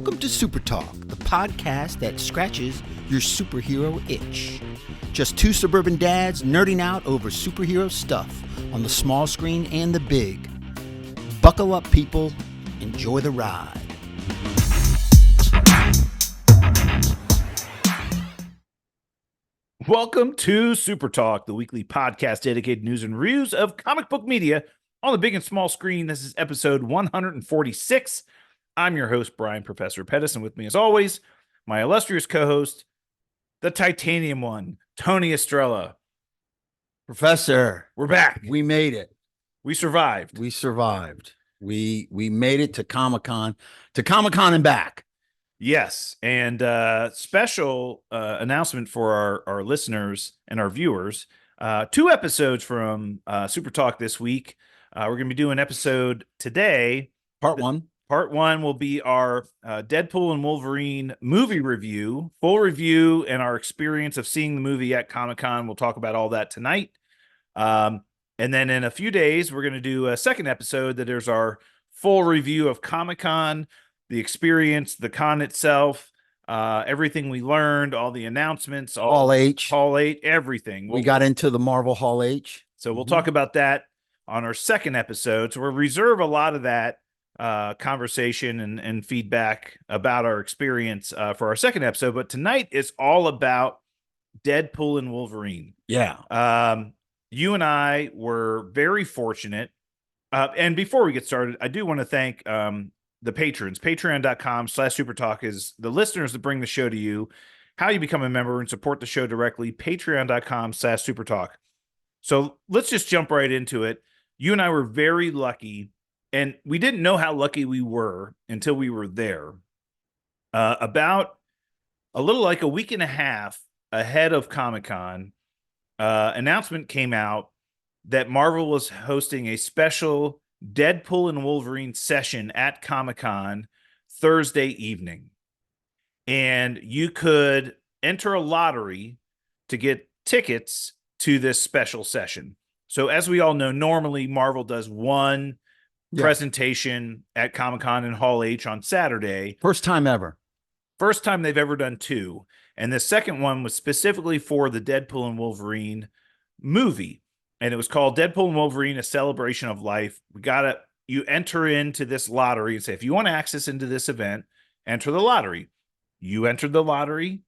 Welcome to SuperTalk, the podcast that scratches your superhero itch. Just two suburban dads nerding out over superhero stuff on the small screen and the big. Buckle up, people. Enjoy the ride. Welcome to SuperTalk, the weekly podcast dedicated to news and reviews of comic book media on the big and small screen. This is episode 146. I'm your host, Brian Professor Pettis, and with me, as always, my illustrious co-host, the titanium one, Tony Estrella. Professor, We're back. we made it. We survived. We survived. We made it to Comic-Con and back. Yes, and special announcement for our listeners and our viewers. 2 episodes from SuperTalk this week. We're going to be doing an episode today. Part one. Part 1 will be our Deadpool and Wolverine movie review, full review, and our experience of seeing the movie at Comic-Con. We'll talk about all that tonight. And then in a few days, we're going to do a second episode that is our full review of Comic-Con, the experience, the con itself, everything we learned, all the announcements, Hall H, everything. We got into the Marvel Hall H. So we'll talk about that on our second episode. So we'll reserve a lot of that conversation and feedback about our experience for our second episode. But tonight is all about Deadpool and Wolverine. Yeah. You and I were very fortunate. And before we get started, I do want to thank the patrons. Patreon.com/SuperTalk is the listeners that bring the show to you. How you become a member and support the show directly. Patreon.com/SuperTalk. So let's just jump right into it. You and I were very lucky, and we didn't know how lucky we were until we were there. About a little like a week and a half ahead of Comic-Con, announcement came out that Marvel was hosting a special Deadpool and Wolverine session at Comic-Con Thursday evening. And you could enter a lottery to get tickets to this special session. So as we all know, normally Marvel does one presentation at Comic-Con in Hall H on Saturday. First time ever. First time they've ever done 2. And the second one was specifically for the Deadpool and Wolverine movie. And it was called Deadpool and Wolverine, A Celebration of Life. You enter into this lottery and say, if you want access into this event, enter the lottery. You entered the lottery.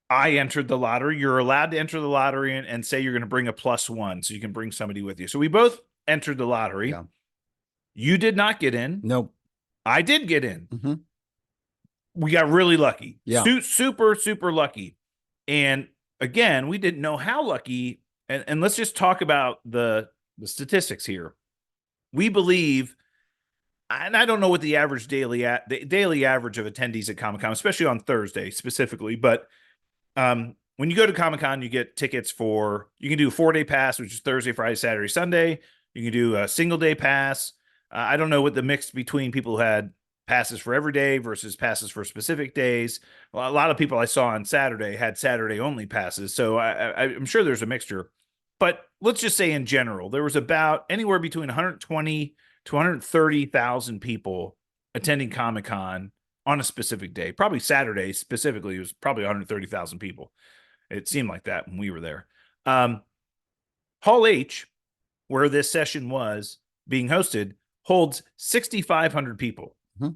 I entered the lottery. You're allowed to enter the lottery and say you're going to bring a +1, so you can bring somebody with you. So we both entered the lottery. Yeah. You did not get in. Nope. I did get in. Mm-hmm. We got really lucky. Yeah. Super, super lucky. And again, we didn't know how lucky. And let's just talk about the statistics here. We believe, and I don't know what the average daily average of attendees at Comic-Con, especially on Thursday specifically, but when you go to Comic-Con, you get tickets you can do a 4-day pass, which is Thursday, Friday, Saturday, Sunday. You can do a single-day pass. I don't know what the mix between people who had passes for every day versus passes for specific days. Well, a lot of people I saw on Saturday had Saturday-only passes, so I'm sure there's a mixture. But let's just say in general, there was about anywhere between 120 to 130,000 people attending Comic-Con on a specific day. Probably Saturday specifically, it was probably 130,000 people. It seemed like that when we were there. Hall H, where this session was being hosted, holds 6,500 people. Mm-hmm.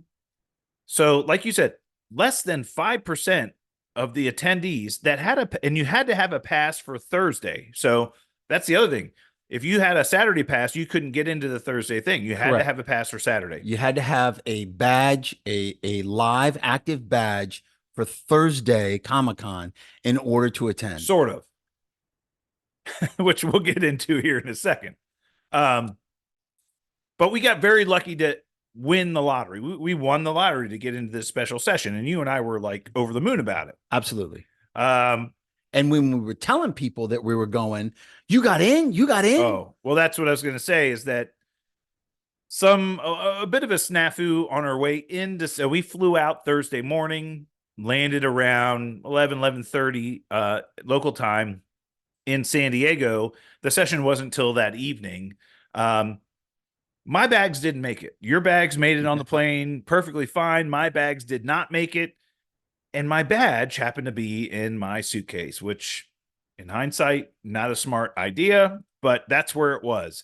So, like you said, less than 5% of the attendees that and you had to have a pass for Thursday. So that's the other thing. If you had a Saturday pass, you couldn't get into the Thursday thing. You had to have a pass for Saturday. You had to have a badge, a live active badge for Thursday Comic-Con in order to attend. Sort of. Which we'll get into here in a second. But we got very lucky to win the lottery. We won the lottery to get into this special session, and you and I were like over the moon about it. Absolutely. And when we were telling people that we were going, you got in? Oh, well, that's what I was going to say, is that a bit of a snafu on our way into, so we flew out Thursday morning, landed around 11:30 local time in San Diego. The session wasn't till that evening. My bags didn't make it. Your bags made it on the plane perfectly fine. My bags did not make it. And my badge happened to be in my suitcase, which in hindsight, not a smart idea, but that's where it was.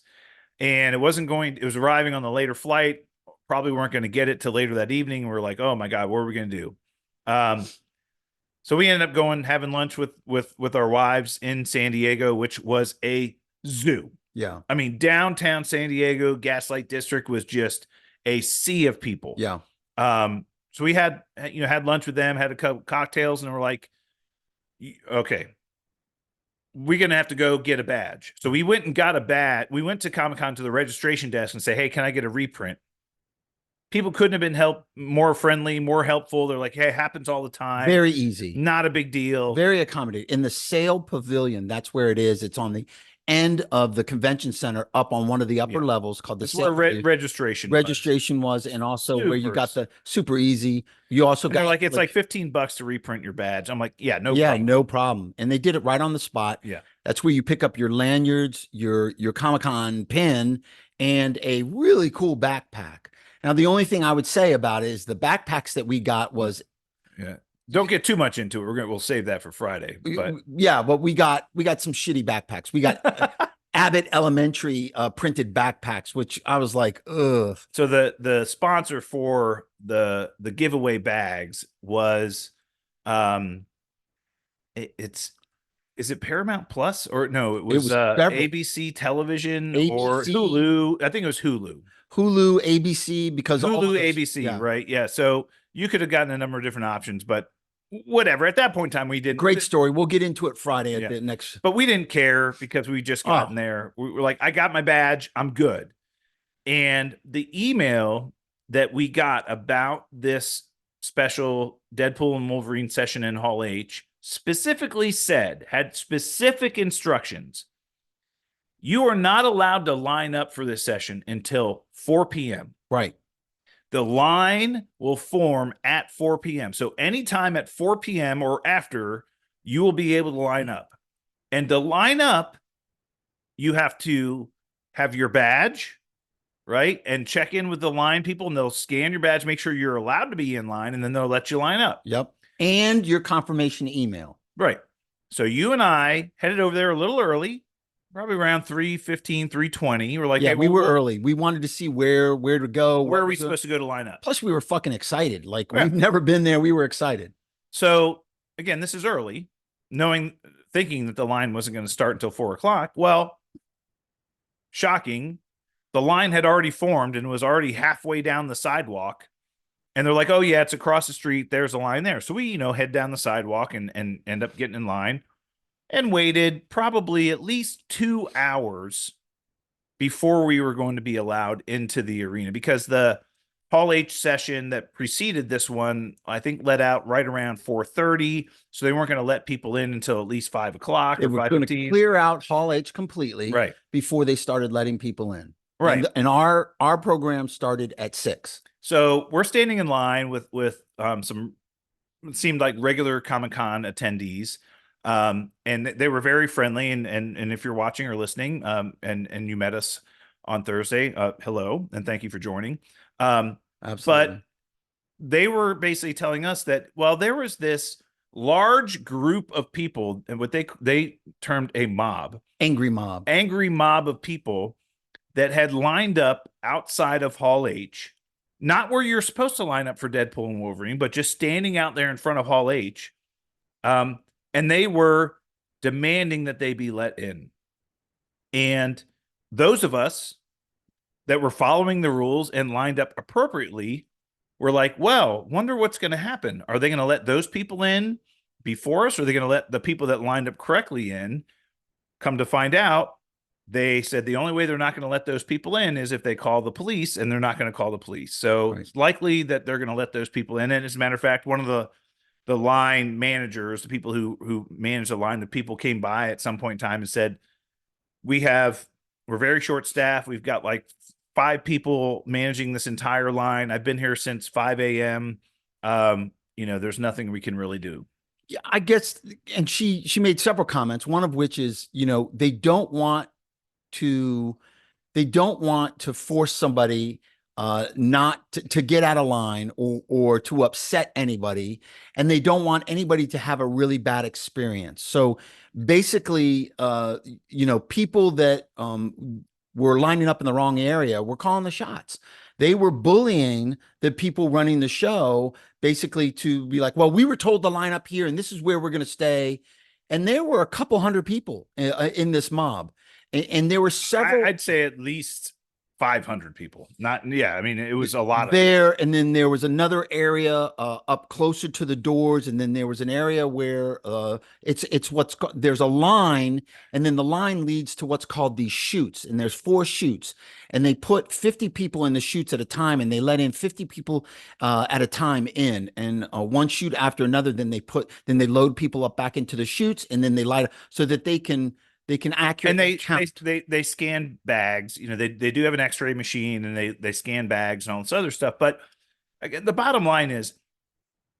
And it was arriving on the later flight. Probably weren't going to get it till later that evening. We're like, oh my God, what are we going to do? So we ended up having lunch with our wives in San Diego, which was a zoo. Yeah. I mean, downtown San Diego, Gaslight District was just a sea of people. Yeah. So we had lunch with them, had a couple cocktails, and we're like, okay, we're going to have to go get a badge. So we went and got a badge. We went to Comic-Con to the registration desk and say, hey, can I get a reprint? People couldn't have been more friendly, more helpful. They're like, hey, it happens all the time. Very easy. Not a big deal. Very accommodating. In the sale pavilion, that's where it is. It's on the end of the convention center up on one of the upper levels called the where registration was, and also Super. where you got the super easy. You also got like, it's like $15 to reprint your badge. I'm like, yeah, no problem. No problem. And they did it right on the spot. Yeah. That's where you pick up your lanyards, your Comic-Con pin, and a really cool backpack. Now, the only thing I would say about it is the backpacks that we got was, don't get too much into it. We'll save that for Friday. But but we got some shitty backpacks. We got Abbott Elementary printed backpacks, which I was like, ugh. So the sponsor for the giveaway bags was, is it Paramount Plus or no? It was ABC Television or Hulu. I think it was Hulu. Hulu, ABC, because Hulu, ABC, right? Yeah. So you could have gotten a number of different options, but whatever. At that point in time, we didn't. Great story. We'll get into it Friday at the next. But we didn't care because we just gotten there. We were like, I got my badge. I'm good. And the email that we got about this special Deadpool and Wolverine session in Hall H specifically had specific instructions. You are not allowed to line up for this session until 4 p.m. Right. The line will form at 4 p.m. So anytime at 4 p.m. or after, you will be able to line up. And to line up, you have to have your badge, right? And check in with the line people, and they'll scan your badge, make sure you're allowed to be in line, and then they'll let you line up. Yep. And your confirmation email. Right. So you and I headed over there a little early. Probably around 3:15, 3:20. We're like, hey, we were early. We wanted to see where to go. Where are we supposed to go to line up? Plus, we were fucking excited. Like, we've never been there. We were excited. So, again, this is early, thinking that the line wasn't going to start until 4 o'clock. Well, shocking. The line had already formed and was already halfway down the sidewalk. And they're like, oh, yeah, it's across the street. There's a line there. So we, head down the sidewalk and end up getting in line. And waited probably at least 2 hours before we were going to be allowed into the arena, because the Hall H session that preceded this one, I think, let out right around 4:30. So they weren't going to let people in until at least 5 o'clock. They were going to clear out Hall H completely before they started letting people in. Right. And our program started at 6. So we're standing in line with some, it seemed like regular Comic-Con attendees. And they were very friendly. And if you're watching or listening, and you met us on Thursday, hello, and thank you for joining. Absolutely. But they were basically telling us that, well, there was this large group of people, and what they termed a mob, angry mob of people that had lined up outside of Hall H, not where you're supposed to line up for Deadpool and Wolverine, but just standing out there in front of Hall H. And they were demanding that they be let in. And those of us that were following the rules and lined up appropriately were like, well, wonder what's going to happen. Are they going to let those people in before us? Or are they going to let the people that lined up correctly in? Come to find out, they said the only way they're not going to let those people in is if they call the police, and they're not going to call the police. So it's likely that they're going to let those people in. And as a matter of fact, one of the line managers, the people who manage the line, the people came by at some point in time and said, we're very short staffed. We've got like 5 people managing this entire line. I've been here since 5 a.m. There's nothing we can really do. Yeah, I guess. And she made several comments, one of which is, they don't want to they don't want to force somebody not to get out of line or to upset anybody, and they don't want anybody to have a really bad experience. So basically, people that were lining up in the wrong area were calling the shots. They were bullying the people running the show, basically to be like, well, we were told to line up here and this is where we're going to stay. And there were a couple hundred people in this mob. And there were several. I'd say at least 500 people. Not, yeah. I mean, it was a lot there. And then there was another area up closer to the doors. And then there was an area where there's a line, and then the line leads to what's called these chutes. And there's 4 chutes, and they put 50 people in the chutes at a time, and they let in 50 people at a time in, and one chute after another. Then they load people up back into the chutes, and then they light so that they can accurately and count. they scan bags. They do have an X-ray machine, and they scan bags and all this other stuff. But again, the bottom line is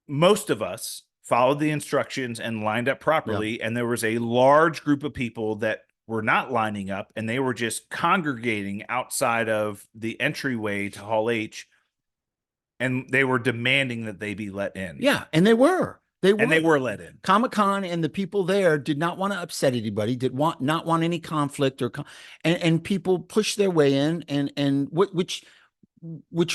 most of us followed the instructions and lined up properly. Yeah. And there was a large group of people that were not lining up, and they were just congregating outside of the entryway to Hall H, and they were demanding that they be let in. Yeah, and they were. They were let in. Comic-Con and the people there did not want to upset anybody, not want any conflict and people pushed their way in, and which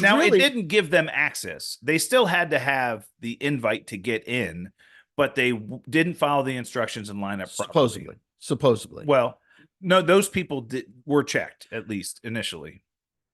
now really, it didn't give them access. They still had to have the invite to get in, but they didn't follow the instructions and line up properly. Supposedly. Well, no, those people were checked, at least initially.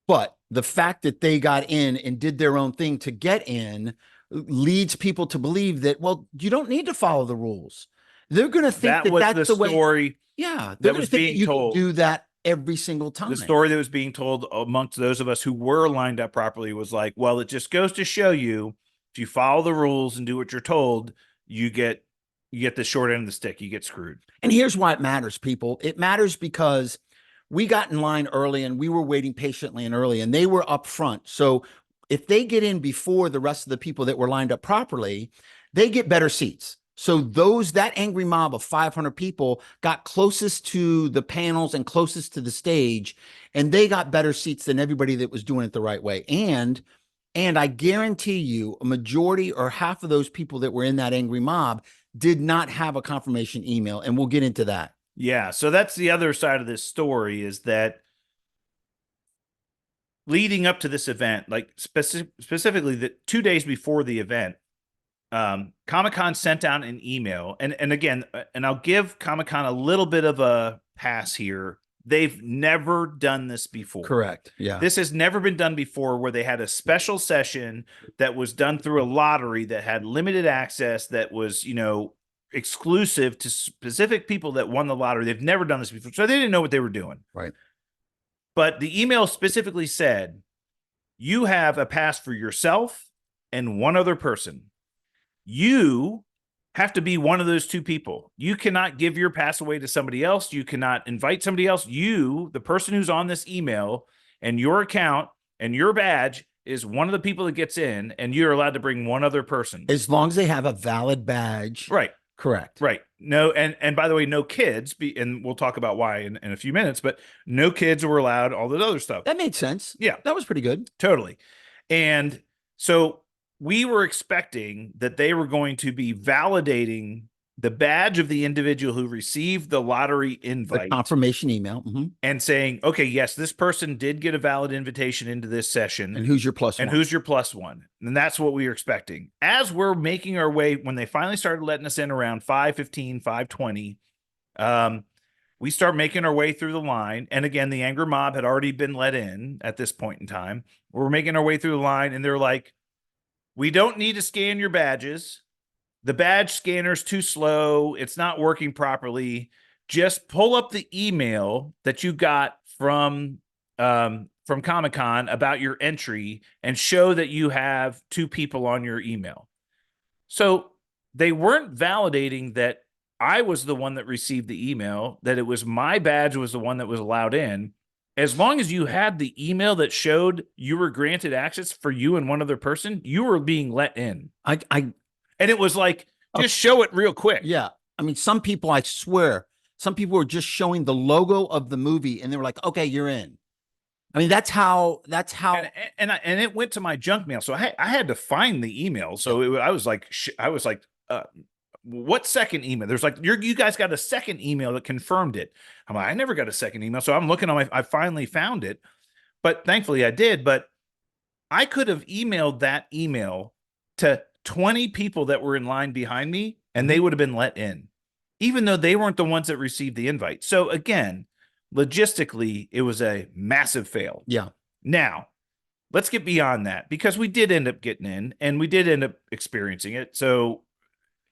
But the fact that they got in and did their own thing to get in leads people to believe that, well, you don't need to follow the rules. They're going to think that's the story. Yeah, they're going to think that you can do that every single time. The story that was being told amongst those of us who were lined up properly was like, well, it just goes to show you, if you follow the rules and do what you're told, you get the short end of the stick. You get screwed. And here's why it matters, people. It matters because we got in line early, and we were waiting patiently and early, and they were up front. So if they get in before the rest of the people that were lined up properly, they get better seats. So that angry mob of 500 people got closest to the panels and closest to the stage, and they got better seats than everybody that was doing it the right way. And I guarantee you a majority or half of those people that were in that angry mob did not have a confirmation email, and we'll get into that. Yeah, so that's the other side of this story, is that leading up to this event, like specifically the 2 days before the event, Comic-Con sent out an email, and again, and I'll give Comic-Con a little bit of a pass here. They've never done this before. Correct. Yeah. This has never been done before, where they had a special session that was done through a lottery that had limited access, that was, exclusive to specific people that won the lottery. They've never done this before, so they didn't know what they were doing. Right. But the email specifically said, you have a pass for yourself and one other person. You have to be one of those 2 people. You cannot give your pass away to somebody else. You cannot invite somebody else. You, the person who's on this email, and your account and your badge is one of the people that gets in, and you're allowed to bring one other person. As long as they have a valid badge. Right. Correct. Right. No, and by the way, no kids, and we'll talk about why in a few minutes, but no kids were allowed, all that other stuff. That made sense. Yeah. That was pretty good. Totally. And so we were expecting that they were going to be validating the badge of the individual who received the lottery invite, the confirmation email, and saying, okay, yes, this person did get a valid invitation into this session. And who's your plus one? And who's your plus one? And that's what we were expecting. As we're making our way, when they finally started letting us in around 5:15, 5:20, we start making our way through the line. And again, the anger mob had already been let in at this point in time. We're making our way through the line, and they're like, we don't need to scan your badges. The badge scanner's too slow. It's not working properly. Just pull up the email that you got from Comic-Con about your entry and show that you have 2 people on your email. So they weren't validating that I was the one that received the email, that it was my badge was the one that was allowed in. As long as you had the email that showed you were granted access for you and one other person, you were being let in. And it was like, just show it real quick. Yeah. I mean, some people, I swear, some people were just showing the logo of the movie, and they were like, okay, you're in. I mean, that's how. And it went to my junk mail, so I had to find the email. So I was like, what second email? There's like, you guys got a second email that confirmed it. I'm like, I never got a second email. So I'm looking on I finally found it, but thankfully I did. But I could have emailed that email to 20 people that were in line behind me, and they would have been let in, even though they weren't the ones that received the invite. So again, logistically, it was a massive fail. Yeah. Now, let's get beyond that, because we did end up getting in and we did end up experiencing it. So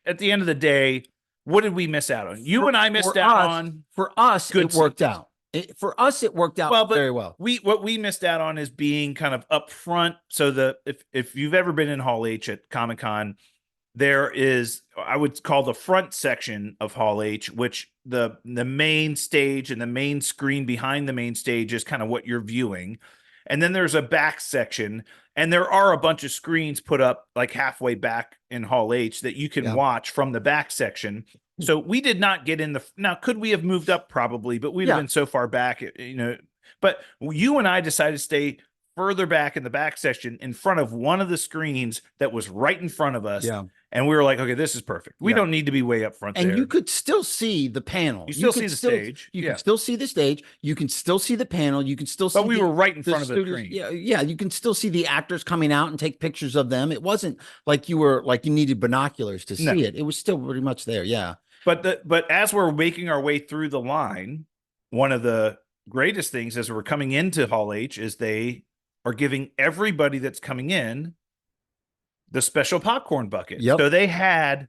at the end of the day, what did we miss out on? You and I missed out on. For us, it worked out. For us, it worked out very well. What we missed out on is being kind of up front. So if you've ever been in Hall H at Comic-Con, there is, I would call the front section of Hall H, which the main stage and the main screen behind the main stage is kind of what you're viewing. And then there's a back section, and there are a bunch of screens put up like halfway back in Hall H that you can watch from the back section. So we did not get in now, could we have moved up? Probably, but we'd have been so far back, but you and I decided to stay further back in the back section in front of one of the screens that was right in front of us. Yeah. And we were like, okay, this is perfect. We don't need to be way up front. And you could still see the panel. You still see the stage. You can still see the stage. You can still see the panel. You can still see. But we were right in front of the screen. Yeah. You can still see the actors coming out and take pictures of them. It wasn't like you needed binoculars to see it. It was still pretty much there. Yeah. But as we're making our way through the line, one of the greatest things as we're coming into Hall H is they are giving everybody that's coming in the special popcorn bucket. Yep. So they had,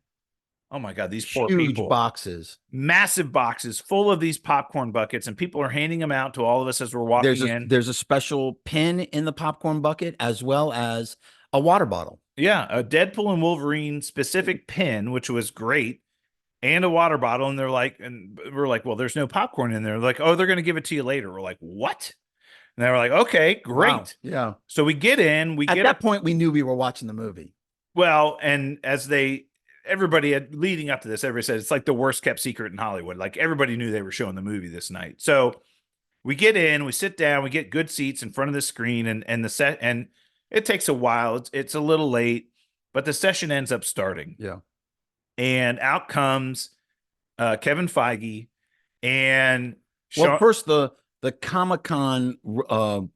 oh my God, these poor people. Boxes. Massive boxes full of these popcorn buckets, and people are handing them out to all of us as we're walking in. There's a special pin in the popcorn bucket, as well as a water bottle. Yeah, a Deadpool and Wolverine specific pin, which was great, and a water bottle. And we're like, well, there's no popcorn in there. They're like, oh, they're going to give it to you later. We're like, what? And they were like, okay, great. Wow. Yeah. So we get in. At that point, we knew we were watching the movie. Well, and everybody leading up to this, everybody said it's like the worst kept secret in Hollywood. Like everybody knew they were showing the movie this night. So we get in, we sit down, we get good seats in front of the screen, and the set, and it takes a while. It's a little late, but the session ends up starting. Yeah. And out comes Kevin Feige and first the Comic-Con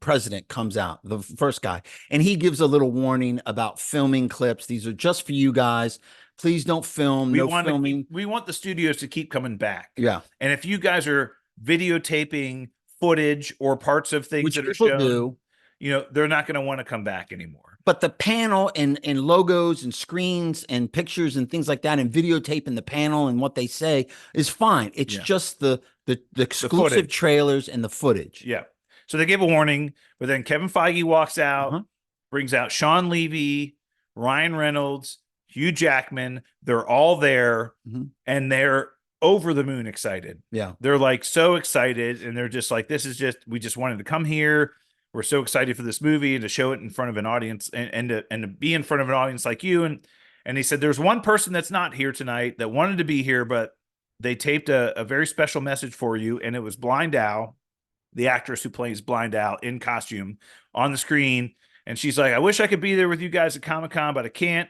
president comes out, the first guy, and he gives a little warning about filming clips. These are just for you guys. Please don't film. Filming. We want the studios to keep coming back. Yeah. And if you guys are videotaping footage or parts of things that are shown, they're not going to want to come back anymore. But the panel and logos and screens and pictures and things like that, and videotaping the panel and what they say is fine. It's just the exclusive trailers and the footage. Yeah. So they give a warning, but then Kevin Feige walks out, brings out Sean Levy, Ryan Reynolds, Hugh Jackman. They're all there, and they're over the moon excited. Yeah. They're like so excited, and they're just like, we just wanted to come here. We're so excited for this movie and to show it in front of an audience and to be in front of an audience like you. And he said, there's one person that's not here tonight that wanted to be here, but they taped a very special message for you. And it was Blind Al, the actress who plays Blind Al in costume on the screen. And she's like, I wish I could be there with you guys at Comic-Con, but I can't.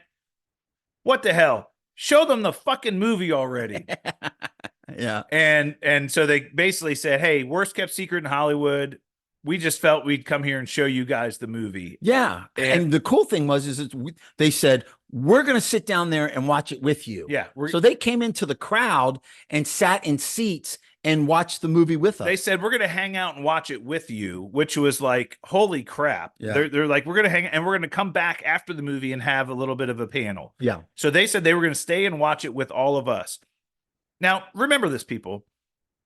What the hell? Show them the fucking movie already. Yeah. And so they basically said, hey, worst kept secret in Hollywood. We just felt we'd come here and show you guys the movie. Yeah. And the cool thing was they said, we're going to sit down there and watch it with you. Yeah. So they came into the crowd and sat in seats and watched the movie with us. They said, we're going to hang out and watch it with you, which was like, holy crap. Yeah. They're like, we're going to hang and we're going to come back after the movie and have a little bit of a panel. Yeah. So they said they were going to stay and watch it with all of us. Now, remember this, people.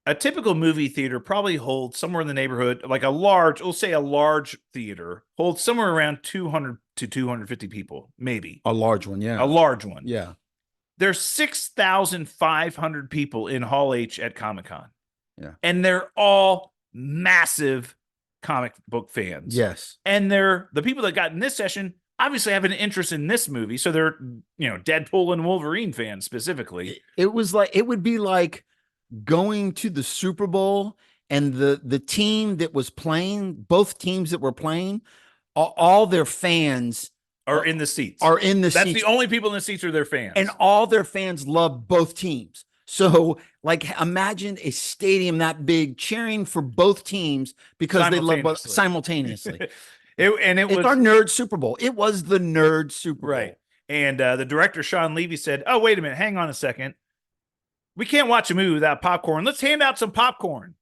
A typical movie theater probably holds somewhere in the neighborhood, like we'll say a large theater holds somewhere around 200 to 250 people, maybe. A large one, yeah. A large one. Yeah. There's 6,500 people in Hall H at Comic-Con. Yeah. And they're all massive comic book fans. Yes. And the people that got in this session obviously have an interest in this movie. So they're, Deadpool and Wolverine fans specifically. It would be like going to the Super Bowl and the team that was playing, both teams that were playing, all their fans Are in the seats. Are in the That's seats. the only people in the seats are their fans. And all their fans love both teams. So, like, imagine a stadium that big cheering for both teams because they love both simultaneously. It's our nerd Super Bowl. It was the nerd Super Bowl. Right. And the director, Sean Levy, said, "Oh, wait a minute. Hang on a second. We can't watch a movie without popcorn. Let's hand out some popcorn."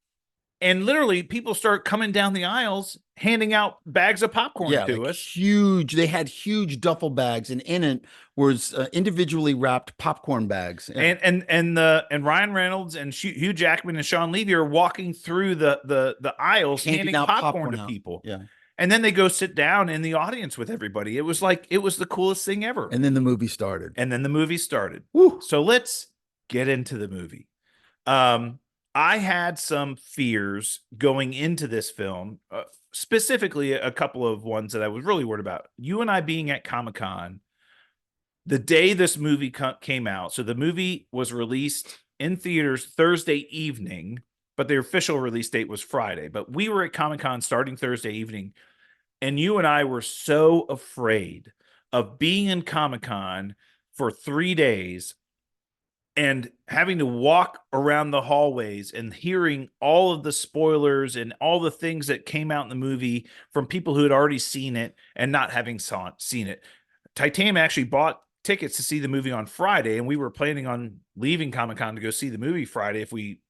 And literally, people start coming down the aisles, handing out bags of popcorn to us. Huge. They had huge duffel bags, and in it was individually wrapped popcorn bags. Yeah. And Ryan Reynolds and Hugh Jackman and Sean Levy are walking through the aisles, handing out popcorn to people. Yeah. And then they go sit down in the audience with everybody. It was the coolest thing ever. And then the movie started. Woo. So let's get into the movie. I had some fears going into this film, specifically a couple of ones that I was really worried about. You and I being at Comic-Con the day this movie came out. So the movie was released in theaters Thursday evening, but the official release date was Friday. But we were at Comic-Con starting Thursday evening, and you and I were so afraid of being in Comic-Con for 3 days and having to walk around the hallways and hearing all of the spoilers and all the things that came out in the movie from people who had already seen it and not having seen it. Titanium actually bought tickets to see the movie on Friday, and we were planning on leaving Comic-Con to go see the movie Friday if we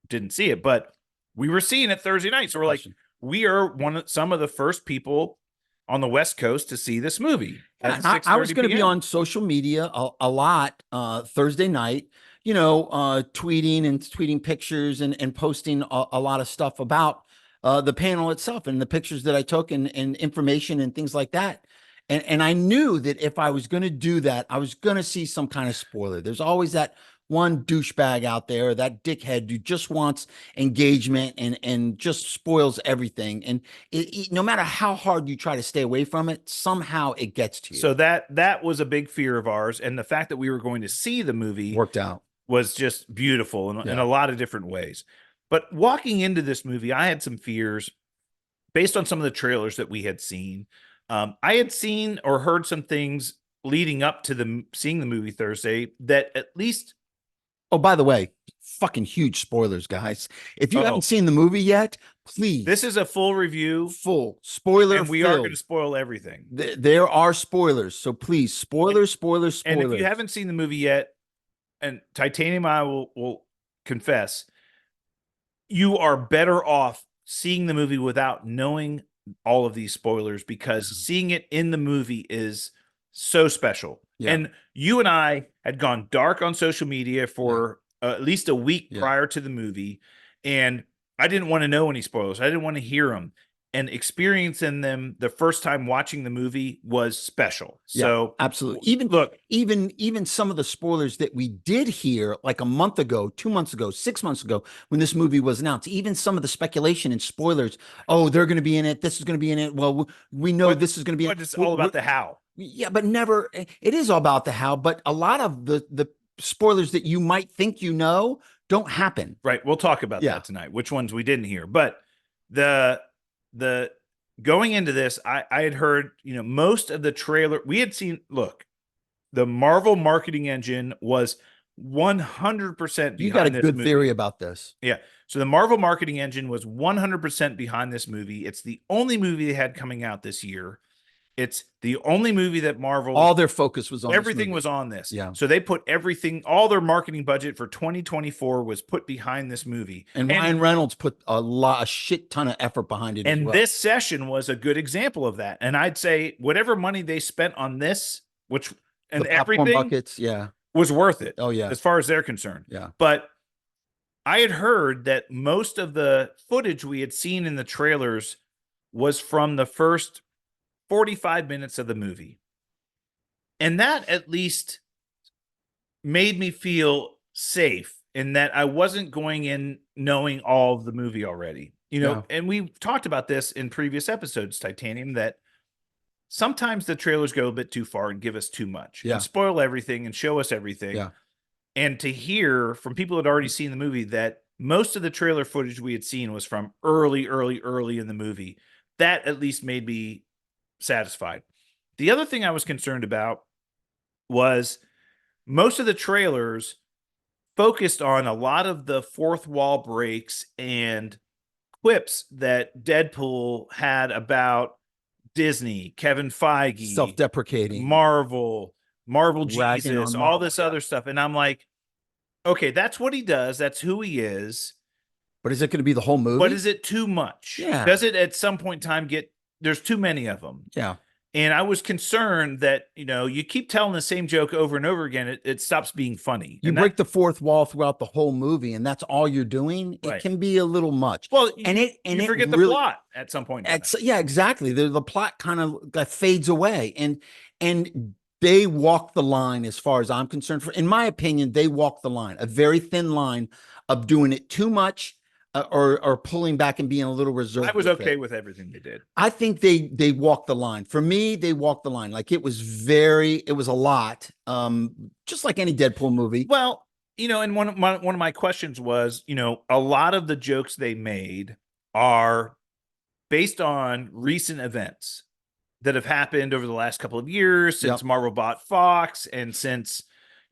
didn't see it, but we were seeing it Thursday night. So we're like, we are some of the first people on the West Coast to see this movie. I was going to be on social media a lot Thursday night, tweeting pictures and posting a lot of stuff about the panel itself and the pictures that I took and information and things like that. And I knew that if I was going to do that, I was going to see some kind of spoiler. There's always that one douchebag out there, that dickhead who just wants engagement and just spoils everything. And no matter how hard you try to stay away from it, somehow it gets to you. So that was a big fear of ours. And the fact that we were going to see the movie worked out, was just beautiful in a lot of different ways. But walking into this movie, I had some fears based on some of the trailers that we had seen. I had seen or heard some things leading up to seeing the movie Thursday that at least. Oh, by the way, fucking huge spoilers, guys. If you haven't seen the movie yet, please. This is a full review. Full spoiler. And we are going to spoil everything. There are spoilers. So please, spoilers. And if you haven't seen the movie yet, and Titanium I will confess, you are better off seeing the movie without knowing all of these spoilers, because seeing it in the movie is so special. Yeah. And you and I had gone dark on social media for at least a week prior to the movie, and I didn't want to know any spoilers. I didn't want to hear them. And experiencing them the first time watching the movie was special. So absolutely. Even some of the spoilers that we did hear like a month ago, 2 months ago, 6 months ago, when this movie was announced, even some of the speculation and spoilers, they're going to be in it. This is going to be in it. Well, we know this is going to be in it. It's all about the how. Yeah, but never, it is all about the how, but a lot of the spoilers that you might think don't happen. Right. We'll talk about that tonight, which ones we didn't hear. But the going into this, I had heard, most of the trailer we had seen. Look, the Marvel marketing engine was 100% behind. You got a good theory about this. Yeah. So the Marvel marketing engine was 100% behind this movie. It's the only movie they had coming out this year. It's the only movie that Marvel, all their focus was on. Everything was on this. Yeah. So they put all their marketing budget for 2024 was put behind this movie. And Ryan Reynolds put a shit ton of effort behind it. And this session was a good example of that. And I'd say whatever money they spent on this, everything buckets, was worth it. Oh yeah. As far as they're concerned. Yeah. But I had heard that most of the footage we had seen in the trailers was from the first 45 minutes of the movie. And that at least made me feel safe in that I wasn't going in knowing all of the movie already. And we've talked about this in previous episodes, Titanium, that sometimes the trailers go a bit too far and give us too much and spoil everything and show us everything. Yeah. And to hear from people that had already seen the movie that most of the trailer footage we had seen was from early in the movie. That at least made me satisfied. The other thing I was concerned about was most of the trailers focused on a lot of the fourth wall breaks and quips that Deadpool had about Disney, Kevin Feige, self-deprecating, Marvel ragging Jesus, on all Marvel, this other stuff. And I'm like, okay, that's what he does. That's who he is. But is it going to be the whole movie? But is it too much? Yeah. Does it at some point in time there's too many of them? Yeah. And I was concerned that, you keep telling the same joke over and over again. It stops being funny. You break the fourth wall throughout the whole movie, and that's all you're doing. Right. It can be a little much. Well, and you forget really, the plot at some point. Yeah, exactly. The plot kind of fades away, and they walk the line as far as I'm concerned. In my opinion, they walk the line, a very thin line of doing it too much. Or pulling back and being a little reserved. I was okay with everything they did. I think they walked the line. For me, they walked the line. Like it was a lot. Just like any Deadpool movie. Well, and one of my questions was, a lot of the jokes they made are based on recent events that have happened over the last couple of years since Marvel bought Fox and since,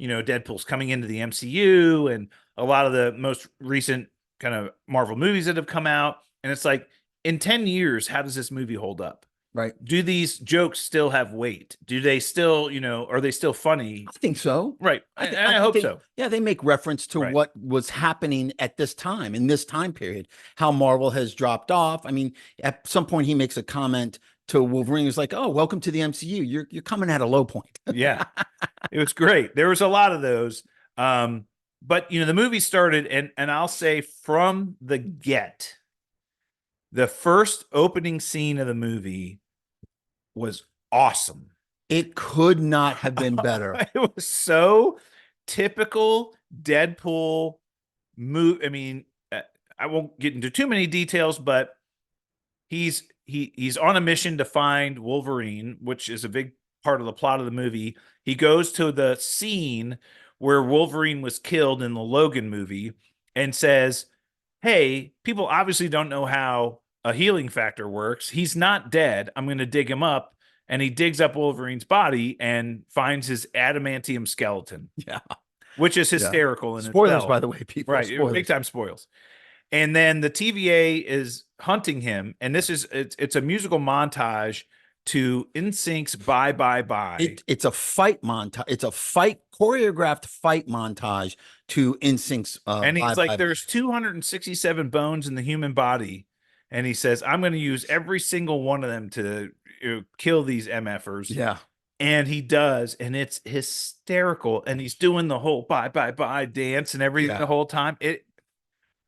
Deadpool's coming into the MCU and a lot of the most recent kind of Marvel movies that have come out. And it's like, in 10 years, how does this movie hold up? Right. Do these jokes still have weight? Do they still, are they still funny? I think so. Right. I hope so. Yeah, they make reference to what was happening at this time, in this time period, how Marvel has dropped off. I mean, at some point he makes a comment to Wolverine. He's like, "Oh, welcome to the MCU. You're coming at a low point." Yeah. It was great. There was a lot of those. But the movie started, and I'll say from the the first opening scene of the movie was awesome. It could not have been better. It was so typical Deadpool movie. I mean, I won't get into too many details, but he's on a mission to find Wolverine, which is a big part of the plot of the movie. He goes to the scene where Wolverine was killed in the Logan movie and says, "Hey, people obviously don't know how a healing factor works. He's not dead. I'm going to dig him up." And he digs up Wolverine's body and finds his adamantium skeleton. Yeah. Which is hysterical. Yeah. Spoilers, itself. By the way, people. Right. Spoilers. Big time spoils. And then the TVA is hunting him. And it's a musical montage to NSYNC's Bye Bye Bye. It's a fight montage. It's a choreographed fight montage to NSYNC's. And he's like, there's 267 bones in the human body. And he says, I'm going to use every single one of them to kill these MFers. Yeah. And he does. And it's hysterical. And he's doing the whole bye, bye, bye dance and everything the whole time.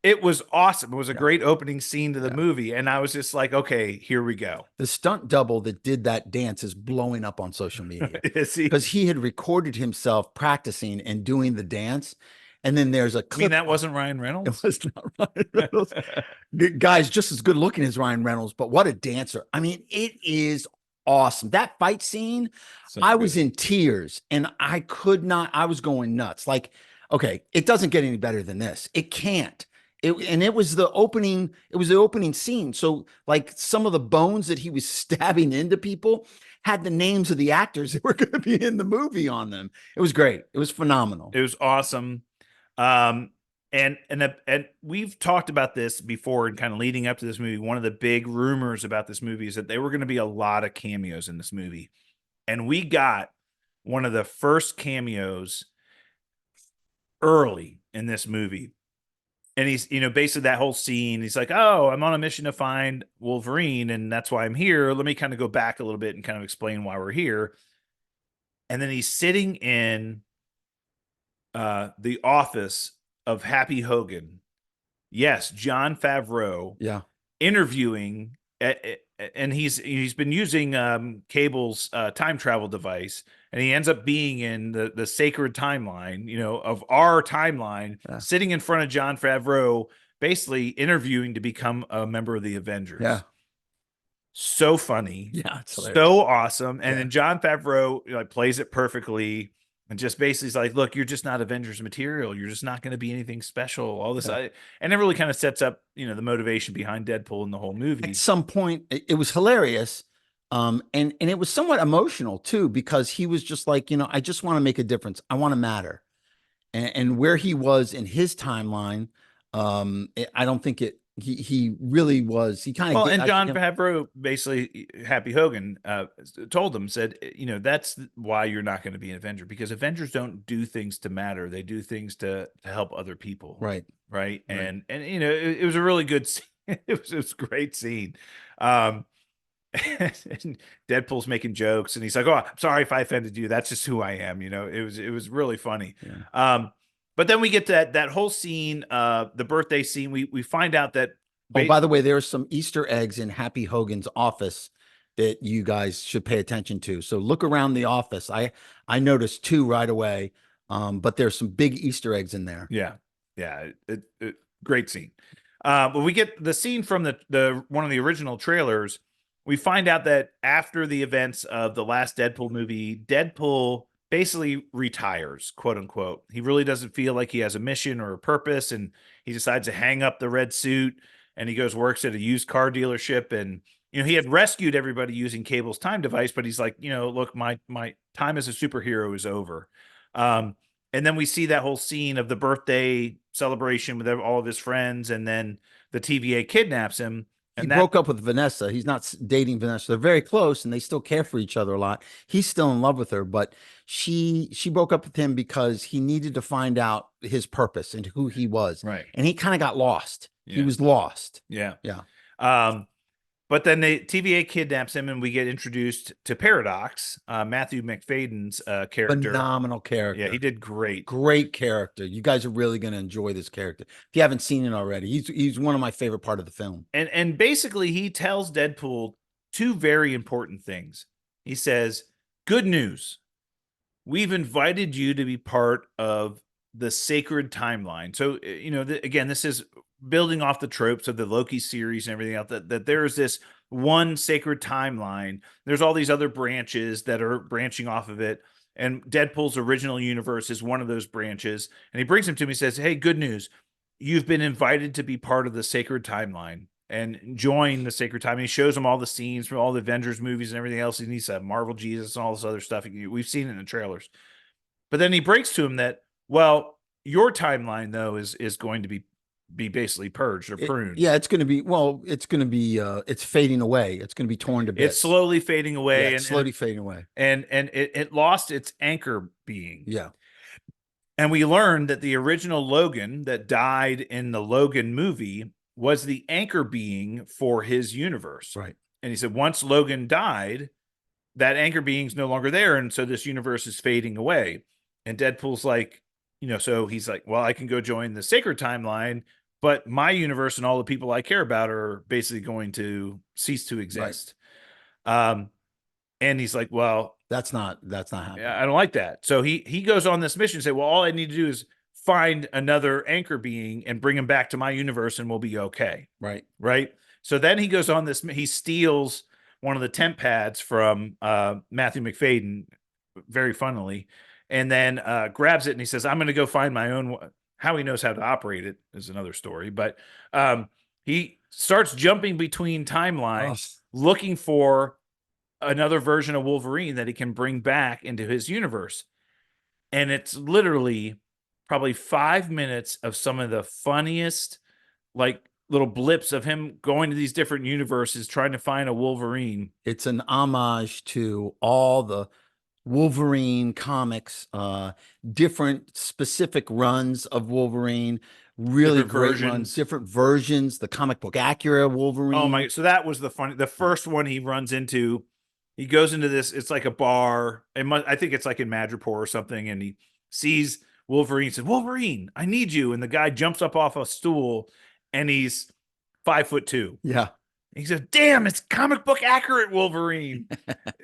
It was awesome. It was a great opening scene to the movie. And I was just like, okay, here we go. The stunt double that did that dance is blowing up on social media. Because he had recorded himself practicing and doing the dance. And then there's a clip. I mean, that wasn't Ryan Reynolds? It was not Ryan Reynolds. Guy's just as good looking as Ryan Reynolds, but what a dancer. I mean, it is awesome. That fight scene, I was in tears and I was going nuts. Like, okay, it doesn't get any better than this. It can't. It was the opening scene. So like some of the bones that he was stabbing into people had the names of the actors that were going to be in the movie on them. It was great. It was phenomenal. It was awesome. And we've talked about this before and kind of leading up to this movie. One of the big rumors about this movie is that there were going to be a lot of cameos in this movie. And we got one of the first cameos early in this movie. And he's, basically that whole scene, he's like, "Oh, I'm on a mission to find Wolverine, and that's why I'm here. Let me kind of go back a little bit and kind of explain why we're here." And then he's sitting in the office of Happy Hogan. Yes, Jon Favreau. Yeah. Interviewing, and he's been using Cable's time travel device, and he ends up being in the sacred timeline, of our timeline, sitting in front of Jon Favreau, basically interviewing to become a member of the Avengers. Yeah. So funny. Yeah. It's so awesome. And then Jon Favreau plays it perfectly. And just basically is like, look, you're just not Avengers material. You're just not going to be anything special. All this, and it really kind of sets up, the motivation behind Deadpool in the whole movie. At some point, it was hilarious, and it was somewhat emotional too, because he was just like, I just want to make a difference. I want to matter, and where he was in his timeline, I don't think he really was. He kind of and John Favreau, basically, Happy Hogan, told him, said, that's why you're not going to be an Avenger, because Avengers don't do things to matter. They do things to help other people. Right. And it was a really good scene. It was a great scene. And Deadpool's making jokes, and he's like, "Oh, I'm sorry if I offended you. That's just who I am." It was really funny. Yeah. But then we get that whole scene, the birthday scene. We find out that. Oh, by the way, there are some Easter eggs in Happy Hogan's office that you guys should pay attention to. So look around the office. I noticed 2 right away, but there's some big Easter eggs in there. Yeah. Great scene. But we get the scene from the one of the original trailers. We find out that after the events of the last Deadpool movie, Deadpool basically retires, quote unquote. He really doesn't feel like he has a mission or a purpose, and he decides to hang up the red suit, and he works at a used car dealership. And he had rescued everybody using Cable's time device, but he's like, look, my time as a superhero is over. And then we see that whole scene of the birthday celebration with all of his friends, and then the TVA kidnaps him. He broke up with Vanessa. He's not dating Vanessa. They're very close, and they still care for each other a lot. He's still in love with her, but she broke up with him because he needed to find out his purpose and who he was. Right. And he kind of got lost. Yeah. He was lost. Yeah. Yeah. But then TVA kidnaps him, and we get introduced to Paradox, Matthew McFadden's character. Phenomenal character. Yeah, he did great. Great character. You guys are really going to enjoy this character. If you haven't seen it already, he's one of my favorite part of the film. And basically, he tells Deadpool 2 very important things. He says, "Good news. We've invited you to be part of the sacred timeline." So, again, this is building off the tropes of the Loki series and everything else, that there's this one sacred timeline. There's all these other branches that are branching off of it. And Deadpool's original universe is one of those branches. And he brings him to me, says, "Hey, good news. You've been invited to be part of the sacred timeline and join the sacred time." And he shows him all the scenes from all the Avengers movies and everything else. And he's a Marvel Jesus and all this other stuff. We've seen it in the trailers. But then he breaks to him that, well, your timeline, though, is going to be basically purged or pruned. It's going to be, it's fading away. It's going to be torn to bits. It's slowly fading away. Fading away. And it lost its anchor being. Yeah. And we learned that the original Logan that died in the Logan movie was the anchor being for his universe. Right. And he said, once Logan died, that anchor being's no longer there. And so this universe is fading away. And Deadpool's like, so he's like, well, I can go join the sacred timeline, but my universe and all the people I care about are basically going to cease to exist. Right. And he's like, well, that's not happening. I don't like that. So he goes on this mission and say, well, all I need to do is find another anchor being and bring him back to my universe and we'll be okay. Right. Right. So then he goes on this, he steals one of the temp pads from Matthew McFadden, very funnily, and then grabs it and he says, I'm going to go find my own. How he knows how to operate it is another story, but he starts jumping between timelines, looking for another version of Wolverine that he can bring back into his universe. And it's literally probably 5 minutes of some of the funniest, like, little blips of him going to these different universes, trying to find a Wolverine. It's an homage to all the Wolverine comics, different specific runs of Wolverine, really great runs, different versions, the comic book accurate Wolverine. Oh my, so that was the first one he runs into. He goes into this, it's like a bar. I think it's like in Madripoor or something, and he sees Wolverine, says, Wolverine, I need you. And the guy jumps up off a stool, and he's 5'2". Yeah. He says, damn, it's comic book accurate Wolverine.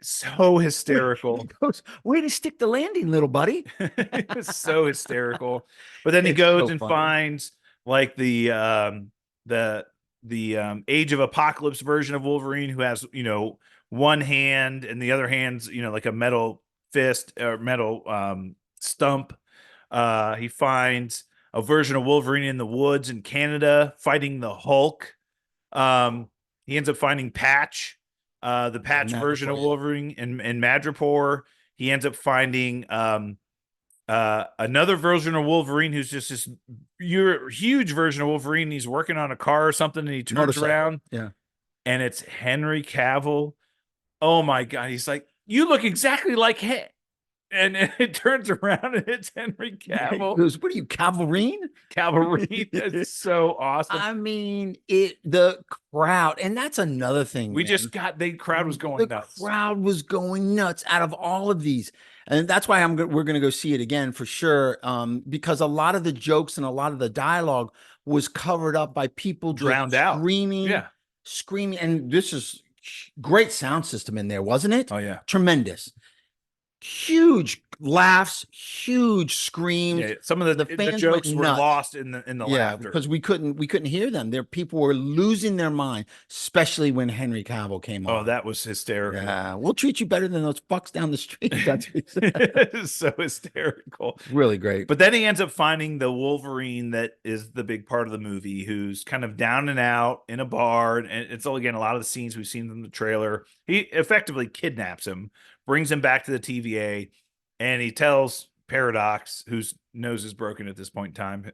So hysterical. He goes, way to stick the landing, little buddy. It's so hysterical. But then he goes and finds like the Age of Apocalypse version of Wolverine, who has, one hand and the other hand's, like a metal fist or metal stump. He finds a version of Wolverine in the woods in Canada fighting the Hulk. He ends up finding Patch, the Patch version of Wolverine in Madripoor. He ends up finding another version of Wolverine who's just this huge version of Wolverine. He's working on a car or something, and he turns around. Yeah. And it's Henry Cavill. Oh my God. He's like, you look exactly like him. And it turns around and it's Henry Cavill. He goes, what are you, Cavalrine? Cavalry. That's so awesome. I mean, the crowd, and that's another thing. The crowd was going nuts. The crowd was going nuts out of all of these. And that's why we're going to go see it again for sure. Because a lot of the jokes and a lot of the dialogue was covered up by people drowned out, screaming. And this is great sound system in there, wasn't it? Oh yeah. Tremendous. Huge laughs, huge screams. Yeah, some of the jokes were lost in the laughter because we couldn't hear them. People were losing their mind, especially when Henry Cavill came on. Oh, that was hysterical. Yeah, we'll treat you better than those fucks down the street. That's so hysterical. Really great. But then he ends up finding the Wolverine that is the big part of the movie, who's kind of down and out in a bar. And it's all, again, a lot of the scenes we've seen from the trailer. He effectively kidnaps him, brings him back to the TVA, and he tells Paradox, whose nose is broken at this point in time,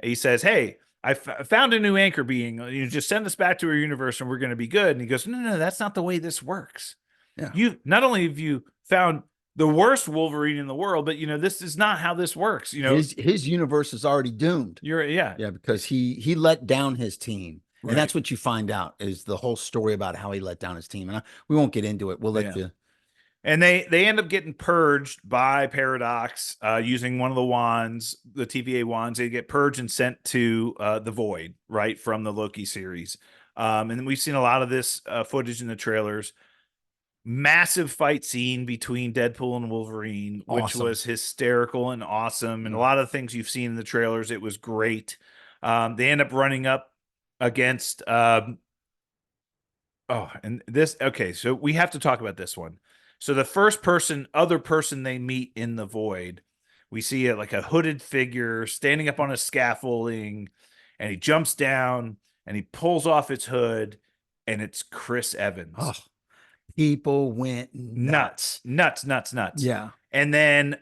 he says, hey, I found a new anchor being. You just send us back to our universe and we're going to be good. And he goes, no, that's not the way this works. Yeah. Not only have you found the worst Wolverine in the world, but this is not how this works. His universe is already doomed. Yeah, because he let down his team. Right. And that's what you find out is the whole story about how he let down his team. And we won't get into it. We'll let you. And they end up getting purged by Paradox using one of the wands, the TVA wands. They get purged and sent to the Void, right, from the Loki series. And then we've seen a lot of this footage in the trailers. Massive fight scene between Deadpool and Wolverine, which was hysterical and awesome. And a lot of the things you've seen in the trailers, it was great. They end up running up against... so we have to talk about this one. So the first other person they meet in the Void, we see like a hooded figure standing up on a scaffolding, and he jumps down and he pulls off its hood, and it's Chris Evans. Oh, people went nuts. Yeah. And then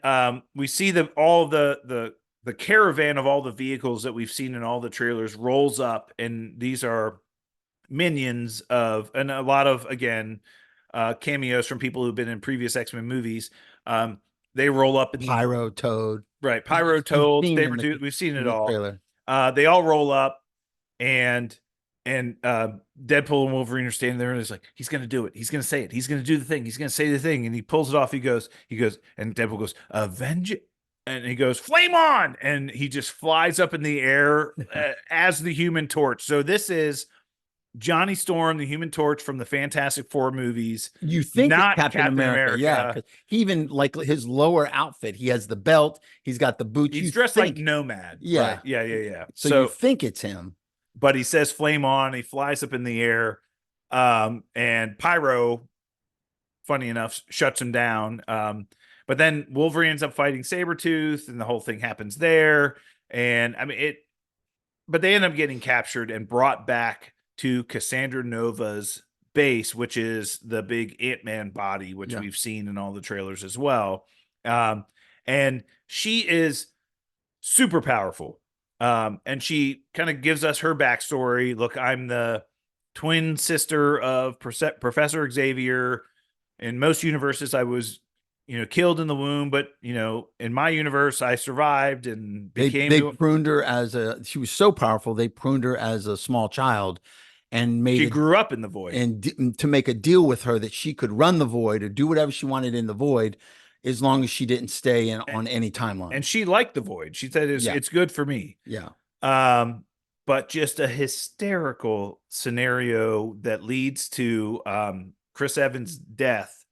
we see all the caravan of all the vehicles that we've seen in all the trailers rolls up, and these are minions and a lot of, again, cameos from people who've been in previous X-Men movies. They roll up in Pyro Toad. Right. Pyro Toad. We've seen it all. Trailer. They all roll up, and Deadpool and Wolverine are standing there, and it's like, he's going to do it. He's going to say it. He's going to do the thing. He's going to say the thing. And he pulls it off. He goes, and Deadpool goes, avenge it. And he goes, flame on. And he just flies up in the air as the Human Torch. So this is Johnny Storm, the Human Torch from the Fantastic Four movies. You think not Captain America. Yeah. He even, like, his lower outfit, he has the belt, he's got the boots. He's dressed like Nomad. Yeah. Right? Yeah. So you think it's him. But he says flame on, he flies up in the air. And Pyro, funny enough, shuts him down. But then Wolverine ends up fighting Sabretooth, and the whole thing happens there. And I mean, but they end up getting captured and brought back to Cassandra Nova's base, which is the big Ant-Man body, which we've seen in all the trailers as well. And she is super powerful. And she kind of gives us her backstory. Look, I'm the twin sister of Professor Xavier. In most universes, I was, killed in the womb, but, in my universe, I survived and became... They pruned her she was so powerful, they pruned her as a small child. And she grew up in the Void, and to make a deal with her that she could run the Void or do whatever she wanted in the Void, as long as she didn't stay on any timeline. And she liked the Void. She said it's good for me. Yeah. But just a hysterical scenario that leads to Chris Evans' death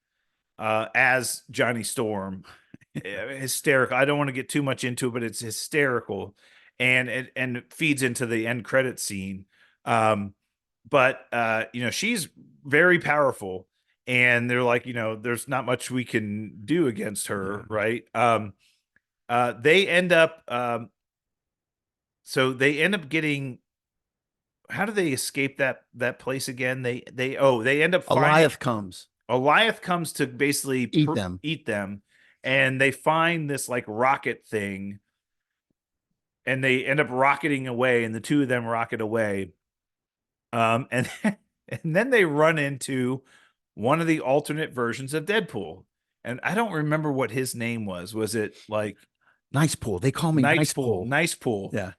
as Johnny Storm. Hysterical. I don't want to get too much into it, but it's hysterical, and it feeds into the end credit scene. But she's very powerful, and they're like, there's not much we can do against her, right? They end up so they end up getting, how do they escape that place again? They end up finding Goliath comes to basically eat them, and they find this like rocket thing, and they end up rocketing away, and the two of them rocket away. And and then they run into one of the alternate versions of Deadpool. And I don't remember what his name was. Was it like Nice Pool? They call me Nice Pool. Nice Pool. Yeah.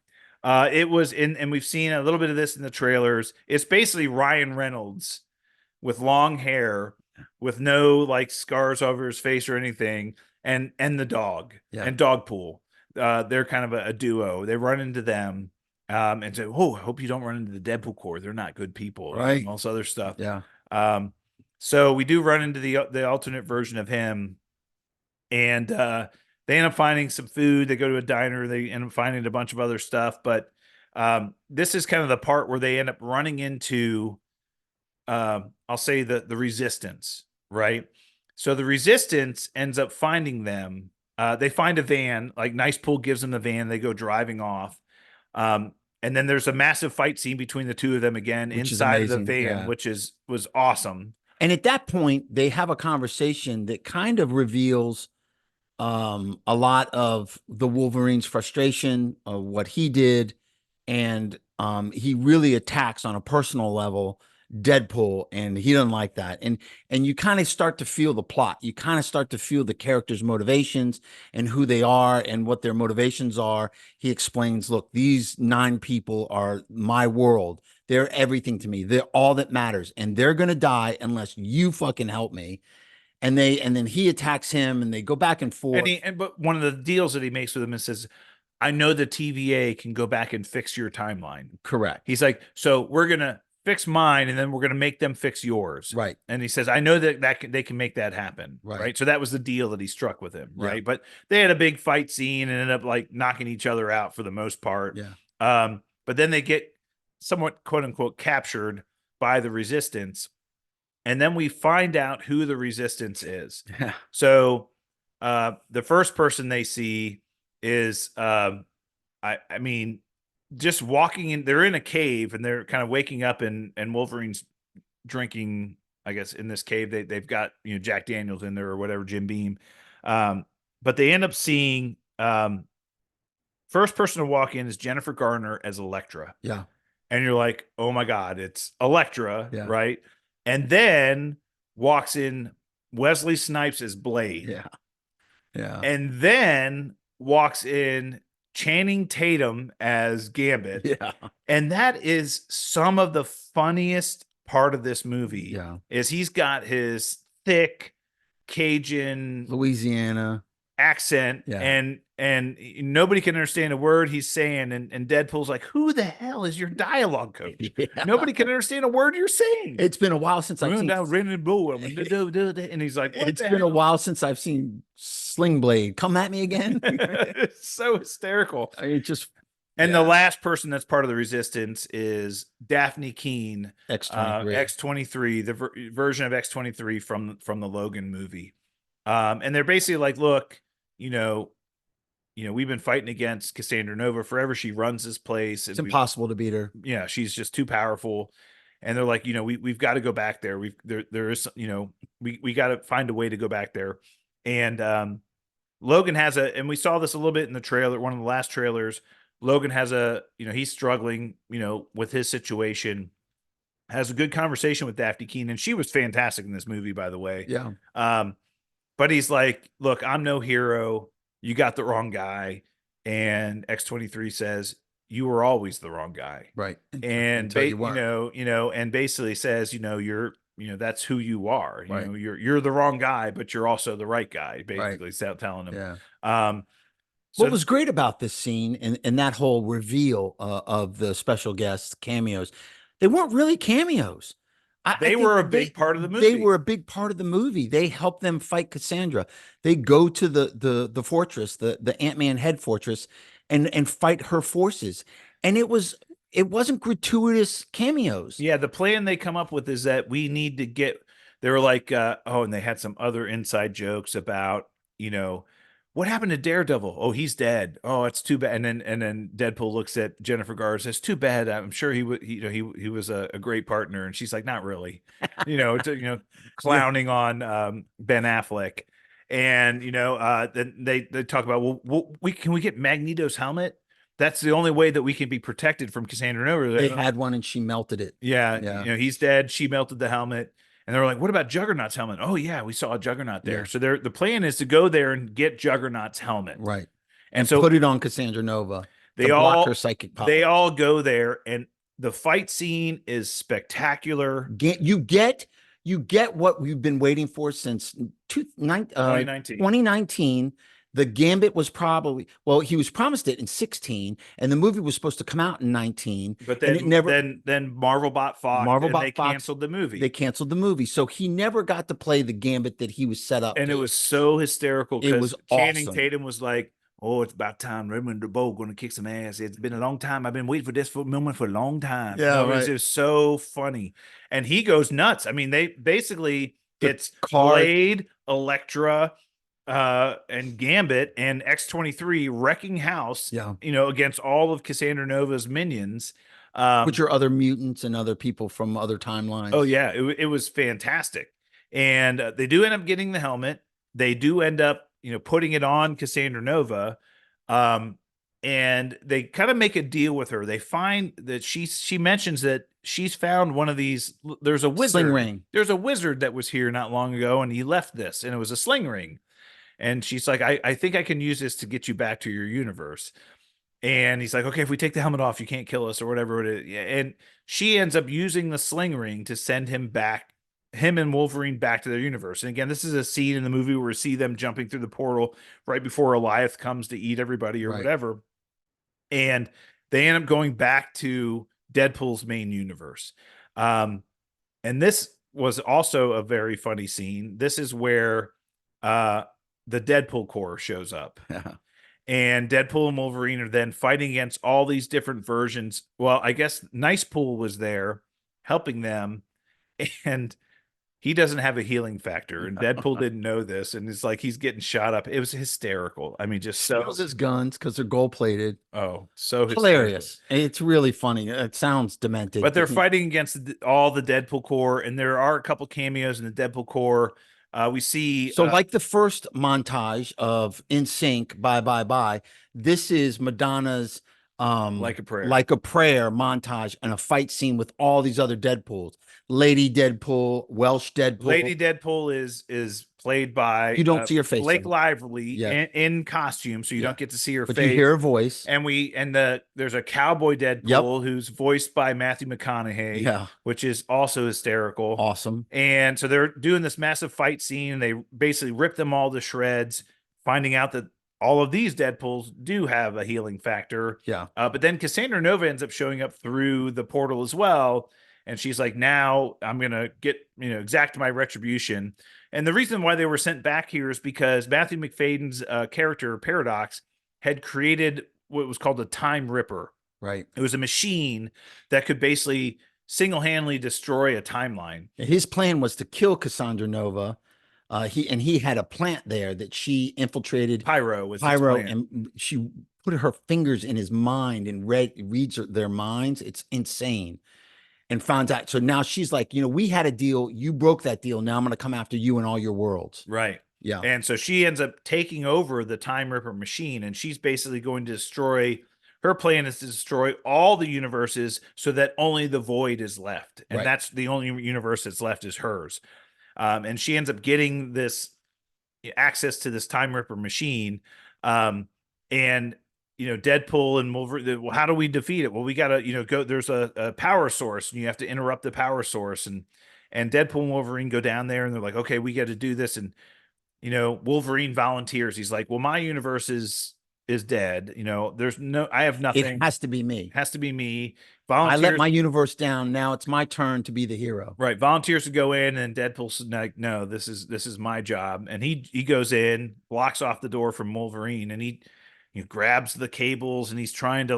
It was and we've seen a little bit of this in the trailers. It's basically Ryan Reynolds with long hair, with no like scars over his face or anything, and the dog and Dogpool. They're kind of a duo. They run into them and say, "Oh, I hope you don't run into the Deadpool Corps. They're not good people." Right. And all this other stuff. Yeah. So we do run into the alternate version of him, and they end up finding some food. They go to a diner. They end up finding a bunch of other stuff. But this is kind of the part where they end up running into, I'll say the Resistance, right? So the Resistance ends up finding them. They find a van. Like Nice Pool gives them the van. They go driving off. And then there's a massive fight scene between the two of them again inside of the van, which was awesome. And at that point, they have a conversation that kind of reveals a lot of the Wolverine's frustration of what he did, and he really attacks on a personal level Deadpool, and he doesn't like that. And you kind of start to feel the plot. You kind of start to feel the characters' motivations and who they are and what their motivations are. He explains, look, these 9 people are my world. They're everything to me. They're all that matters, and they're gonna die unless you fucking help me. And then he attacks him, and they go back and forth. But one of the deals that he makes with him is says, "I know the TVA can go back and fix your timeline." Correct. He's like, "So we're gonna fix mine, and then we're gonna make them fix yours." Right. And he says, "I know they can make that happen." Right. So that was the deal that he struck with him. Right. But they had a big fight scene and ended up like knocking each other out for the most part. Yeah. But then they get somewhat quote unquote captured by the Resistance. And then we find out who the Resistance is. Yeah. So the first person they see is I mean, just walking in, they're in a cave and they're kind of waking up, and Wolverine's drinking, I guess, in this cave. They've got Jack Daniels in there or whatever, Jim Beam. But they end up seeing first person to walk in is Jennifer Garner as Elektra. Yeah. And you're like, oh my God, it's Elektra, right? And then walks in Wesley Snipes as Blade. Yeah. Yeah. And then walks in Channing Tatum as Gambit. Yeah. And that is some of the funniest part of this movie. Yeah. Is he's got his thick Cajun Louisiana accent, and nobody can understand a word he's saying, and Deadpool's like, who the hell is your dialogue coach? Nobody can understand a word you're saying. It's been a while since I've seen and he's like, it's been a while since I've seen Sling Blade. Come at me again. It's so hysterical. I mean, just and the last person that's part of the Resistance is Daphne Keene, X-23, the version of X-23 from the Logan movie. And they're basically like, look, we've been fighting against Cassandra Nova forever. She runs this place. It's impossible to beat her. Yeah, she's just too powerful. And they're like, we've got to go back there. There is, we got to find a way to go back there. And Logan has and we saw this a little bit in the trailer, one of the last trailers. Logan has he's struggling, with his situation. Has a good conversation with Daphne Keene, and she was fantastic in this movie, by the way. Yeah. But he's like, look, I'm no hero. You got the wrong guy. And X-23 says, you were always the wrong guy. Right. And and basically says, you're, that's who you are. You're the wrong guy, but you're also the right guy, basically telling him. Yeah. What was great about this scene and that whole reveal of the special guests cameos, they weren't really cameos. They were a big part of the movie. They were a big part of the movie. They helped them fight Cassandra. They go to the fortress, the Ant-Man head fortress, and fight her forces. And it wasn't gratuitous cameos. Yeah, the plan they come up with is that we need to get they were like, oh, and they had some other inside jokes about, you know, what happened to Daredevil? Oh, he's dead. Oh, it's too bad. And then Deadpool looks at Jennifer Garner, says, "Too bad. I'm sure he would. He was a great partner." And she's like, "Not really." Yeah. Clowning on Ben Affleck. And then they talk about, well, we can we get Magneto's helmet? That's the only way that we can be protected from Cassandra Nova. They had one and she melted it. Yeah, Yeah. he's dead. She melted the helmet. And they were like, what about Juggernaut's helmet? Oh, yeah, we saw a Juggernaut there. Yeah. So the plan is to go there and get Juggernaut's helmet. Right. And so put it on Cassandra Nova they to all block her psychic power. They all go there, and the fight scene is spectacular. You get what we've been waiting for since 2019. The Gambit was probably, he was promised it in 16, and the movie was supposed to come out in 19. But then it never. Then Marvel bought Fox, and they canceled the movie. They canceled the movie, so he never got to play the Gambit that he was set up. And it was so hysterical. It was Channing awesome. Tatum was like, "Oh, it's about time. Raymond DeBow going to kick some ass. It's been a long time. I've been waiting for this moment for a long time." Yeah, right. It was so funny, and he goes nuts. I mean, they basically it's Blade, Elektra, and Gambit and X-23 wrecking house. Yeah, against all of Cassandra Nova's minions, which are other mutants and other people from other timelines. Oh yeah, it was fantastic, and they do end up getting the helmet. They do end up putting it on Cassandra Nova, and they kind of make a deal with her. They find that she mentions that she's found one of these. There's a wizard sling ring. There's a wizard that was here not long ago, and he left this, and it was a sling ring. And she's like, I think I can use this to get you back to your universe. And he's like, okay, if we take the helmet off, you can't kill us or whatever it is. And she ends up using the sling ring to send him and Wolverine back to their universe. And again, this is a scene in the movie where we see them jumping through the portal right before Eliath comes to eat everybody or whatever. And they end up going back to Deadpool's main universe. And this was also a very funny scene. This is where the Deadpool Corps shows up. And Deadpool and Wolverine are then fighting against all these different versions. Well, I guess Nicepool was there helping them, and he doesn't have a healing factor. And Deadpool didn't know this, and it's like he's getting shot up. It was hysterical. I mean, just so his guns because they're gold plated. Oh, so hilarious! Hysterical. It's really funny. It sounds demented, but they're fighting against all the Deadpool Corps, and there are a couple cameos in the Deadpool Corps. We see like the first montage of In Sync, Bye Bye Bye. This is Madonna's Like a Prayer montage and a fight scene with all these other Deadpools. Lady Deadpool, Welsh Deadpool. Lady Deadpool is played by you don't see her face. Blake Lively in costume, so you don't get to see her but face. You hear her voice. And there's a cowboy Deadpool who's voiced by Matthew McConaughey, which is also hysterical. Awesome. And so they're doing this massive fight scene, and they basically rip them all to shreds, finding out that all of these Deadpools do have a healing factor. But then Cassandra Nova ends up showing up through the portal as well. And she's like, now I'm going to get, exact my retribution. And the reason why they were sent back here is because Matthew McFadden's character, Paradox, had created what was called a Time Ripper. Right. It was a machine that could basically single-handedly destroy a timeline. His plan was to kill Cassandra Nova. He had a plant there that she infiltrated. Pyro, and she put her fingers in his mind and reads their minds. It's insane. And found out. So now she's like, we had a deal. You broke that deal. Now I'm going to come after you and all your worlds. Right. Yeah. And so she ends up taking over the Time Ripper machine, and she's basically going to destroy. Her plan is to destroy all the universes so that only the Void is left. And that's the only universe that's left is hers. And she ends up getting this access to this Time Ripper machine. And Deadpool and Wolverine, how do we defeat it? Well, we got to, go, there's a power source, and you have to interrupt the power source. And Deadpool and Wolverine go down there, and they're like, okay, we got to do this. And, Wolverine volunteers. He's like, well, my universe is dead. I have nothing. It has to be me. Has to be me. I let my universe down. Now it's my turn to be the hero. Right. Volunteers to go in, and Deadpool's like, no, this is my job. And he goes in, blocks off the door from Wolverine, and he grabs the cables, and he's trying to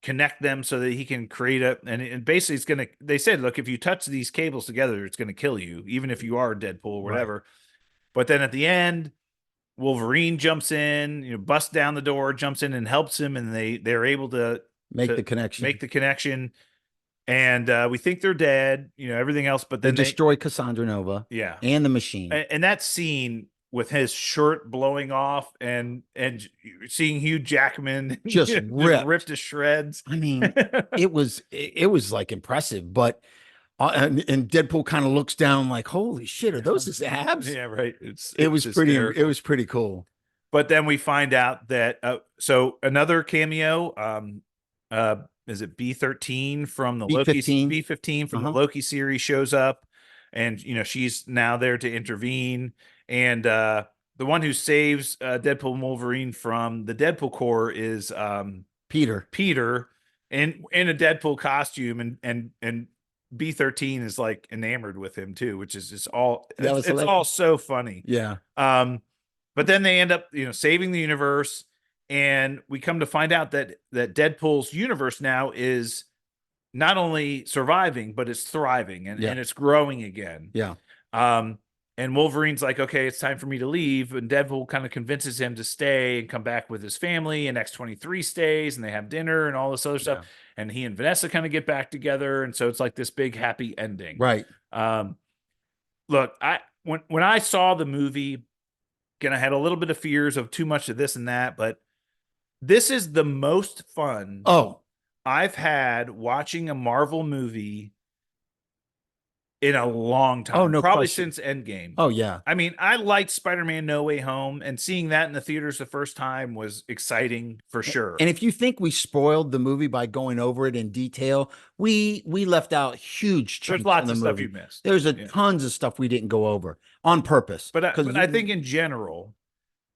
connect them so that he can create and basically it's gonna. They said, look, if you touch these cables together, it's gonna kill you, even if you are Deadpool or whatever. Right. But then at the end, Wolverine jumps in, busts down the door, jumps in and helps him, and they're able to make the connection. And we think they're dead, everything else, but then they destroy Cassandra Nova, and the machine. And that scene with his shirt blowing off and seeing Hugh Jackman just ripped to shreds. I mean, it was like impressive, but and Deadpool kind of looks down like, holy shit, are those his abs? Yeah, right. It was pretty cool. But then we find out that so another cameo, is it B13 from the B15 from the Loki series shows up, and she's now there to intervene. And the one who saves Deadpool and Wolverine from the Deadpool Corps is Peter in a Deadpool costume, and B13 is like enamored with him too, which is just all it's all so funny. Yeah. But then they end up saving the universe, and we come to find out that Deadpool's universe now is not only surviving, but it's thriving and it's growing again. Yeah. And Wolverine's like, okay, it's time for me to leave. And Deadpool kind of convinces him to stay and come back with his family. And X-23 stays, and they have dinner and all this other stuff. And he and Vanessa kind of get back together. And so it's like this big happy ending. Right. Look, when I saw the movie, again, I had a little bit of fears of too much of this and that, but this is the most fun I've had watching a Marvel movie in a long time. Oh, no, probably since Endgame. Oh, yeah. I mean, I liked Spider-Man No Way Home, and seeing that in the theaters the first time was exciting for sure. And if you think we spoiled the movie by going over it in detail, we left out huge chunks. There's lots of stuff you missed. There's tons of stuff we didn't go over on purpose. But I think in general,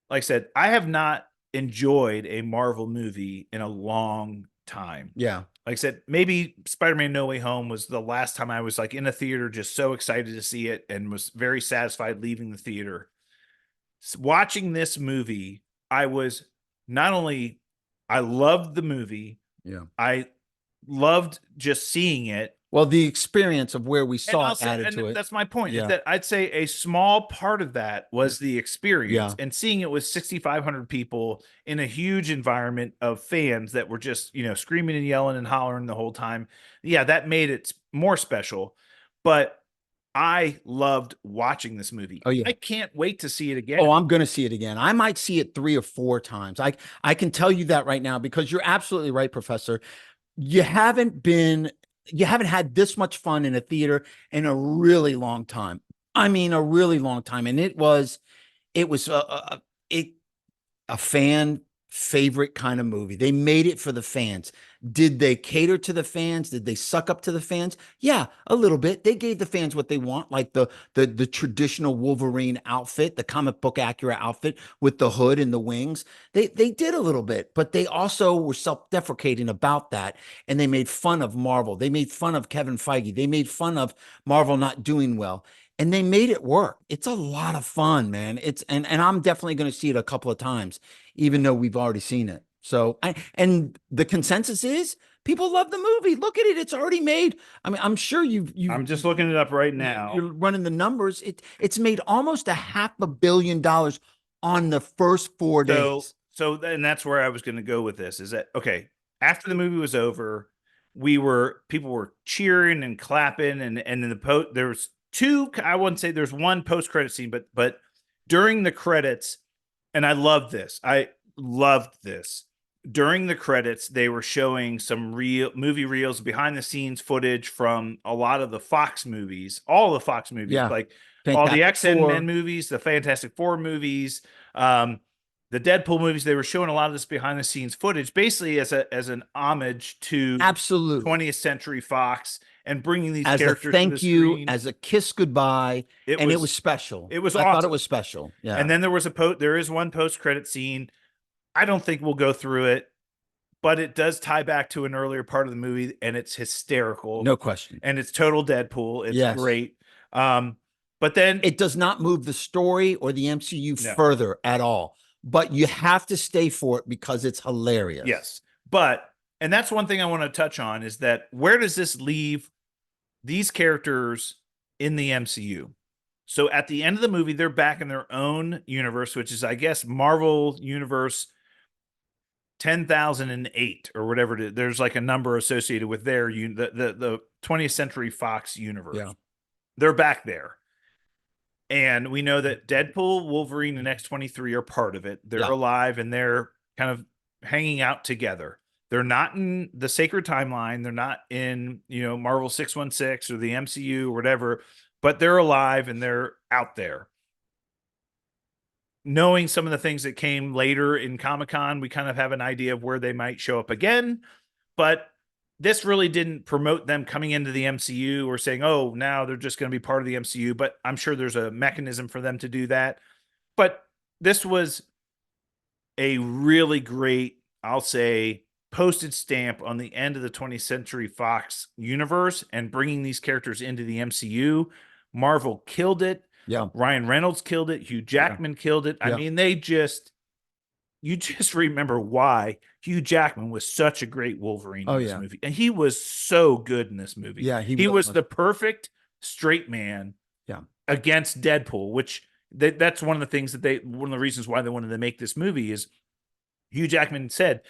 like I said, I have not enjoyed a Marvel movie in a long time. Yeah. Like I said, maybe Spider-Man No Way Home was the last time I was like in a theater just so excited to see it and was very satisfied leaving the theater. Watching this movie, I loved the movie. Yeah. I loved just seeing it. Well, the experience of where we saw it added to it. That's my point. Is that I'd say a small part of that was the experience, and seeing it with 6,500 people in a huge environment of fans that were just, screaming and yelling and hollering the whole time. Yeah, that made it more special. But I loved watching this movie. Oh, yeah. I can't wait to see it again. Oh, I'm going to see it again. I might see it 3 or 4 times. I can tell you that right now, because you're absolutely right, Professor. You haven't had this much fun in a theater in a really long time. I mean, a really long time. And it was a fan favorite kind of movie. They made it for the fans. Did they cater to the fans? Did they suck up to the fans? Yeah, a little bit. They gave the fans what they want, like the traditional Wolverine outfit, the comic book accurate outfit with the hood and the wings. They did a little bit, but they also were self-deprecating about that, and they made fun of Marvel. They made fun of Kevin Feige. They made fun of Marvel not doing well. And they made it work. It's a lot of fun, man. And I'm definitely going to see it a couple of times, even though we've already seen it. So, and the consensus is people love the movie. Look at it. It's already made. I mean, I'm sure I'm just looking it up right now. You're running the numbers. It's made almost $500 million on the first 4 days. So then that's where I was going to go with this, is that, okay, after the movie was over, people were cheering and clapping, and in there was I wouldn't say there's one post-credit scene, but during the credits, and I loved this. During the credits, they were showing some real movie reels, behind the scenes footage from a lot of the Fox movies, all the Fox movies, like all the X-Men movies, the Fantastic Four movies, the Deadpool movies. They were showing a lot of this behind the scenes footage, basically as an homage to 20th Century Fox, and bringing these characters as a thank you, screen. As a kiss goodbye, it was special. It was I awesome. thought it was special. Yeah. And then there is one post-credit scene. I don't think we'll go through it, but it does tie back to an earlier part of the movie, and it's hysterical. No question. And it's total Deadpool. It's great. But then it does not move the story or the MCU further at all. But you have to stay for it because it's hilarious. Yes. But And that's one thing I want to touch on is that where does this leave these characters in the MCU? So at the end of the movie, they're back in their own universe, which is, I guess, Marvel Universe 10,008 or whatever it is. There's like a number associated with their the 20th Century Fox universe. Yeah. They're back there. And we know that Deadpool, Wolverine, and X-23 are part of it. They're alive and they're kind of hanging out together. They're not in the sacred timeline. They're not in, Marvel 616 or the MCU or whatever, but they're alive and they're out there. Knowing some of the things that came later in Comic-Con, we kind of have an idea of where they might show up again, but this really didn't promote them coming into the MCU or saying, oh, now they're just going to be part of the MCU, but I'm sure there's a mechanism for them to do that. But this was a really great, I'll say, postage stamp on the end of the 20th Century Fox universe and bringing these characters into the MCU. Marvel killed it. Yeah. Ryan Reynolds killed it. Hugh Jackman killed it. I mean, you just remember why Hugh Jackman was such a great Wolverine in this movie. And he was so good in this movie. Yeah. He was the perfect straight man against Deadpool, which that's one of the things one of the reasons why they wanted to make this movie is Hugh Jackman said,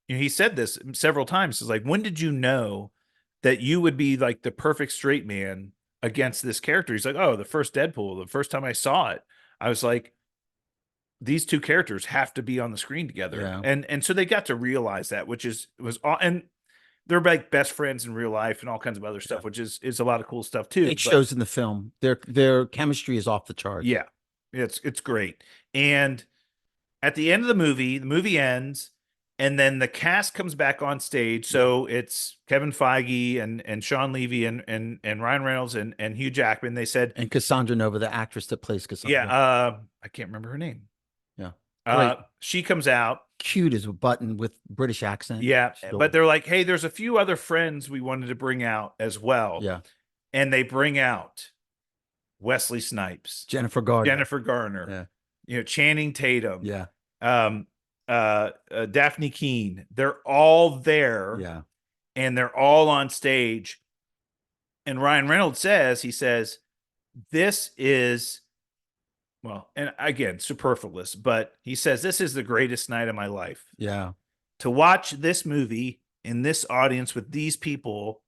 he said this several times. It's like, when did you know that you would be like the perfect straight man against this character? He's like, oh, the first Deadpool, the first time I saw it, I was like, these two characters have to be on the screen together. Yeah. And so they got to realize that, and they're like best friends in real life and all kinds of other stuff, which is a lot of cool stuff too. It shows in the film. Their chemistry is off the charts. Yeah. It's great. And at the end of the movie ends, and then the cast comes back on stage. So it's Kevin Feige and Sean Levy and Ryan Reynolds and Hugh Jackman. They said, and Cassandra Nova, the actress that plays Cassandra. Yeah, I can't remember her name. Yeah, she comes out cute as a button with British accent. Yeah, but they're like, hey, there's a few other friends we wanted to bring out as well. Yeah, and they bring out Wesley Snipes, Jennifer Garner, Channing Tatum, Daphne Keene. They're all there, and they're all on stage. And Ryan Reynolds says, this is, well, and again, superfluous, but he says, this is the greatest night of my life. Yeah. To watch this movie in this audience with these people,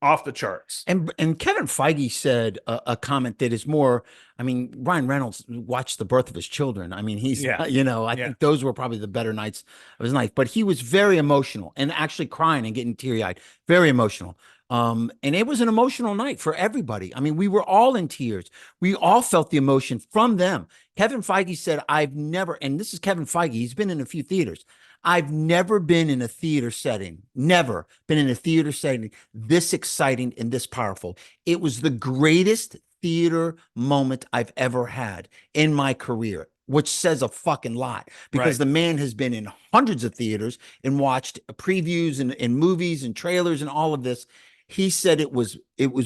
off the charts. And Kevin Feige said a comment that is more, I mean, Ryan Reynolds watched the birth of his children. I mean, he's, I think those were probably the better nights of his life, but he was very emotional and actually crying and getting teary-eyed, very emotional. And it was an emotional night for everybody. I mean, we were all in tears. We all felt the emotion from them. Kevin Feige said, I've never, and this is Kevin Feige, he's been in a few theaters. I've never been in a theater setting, never been in a theater setting this exciting and this powerful. It was the greatest theater moment I've ever had in my career, which says a fucking lot, because the man has been in hundreds of theaters and watched previews and movies and trailers and all of this. He said it was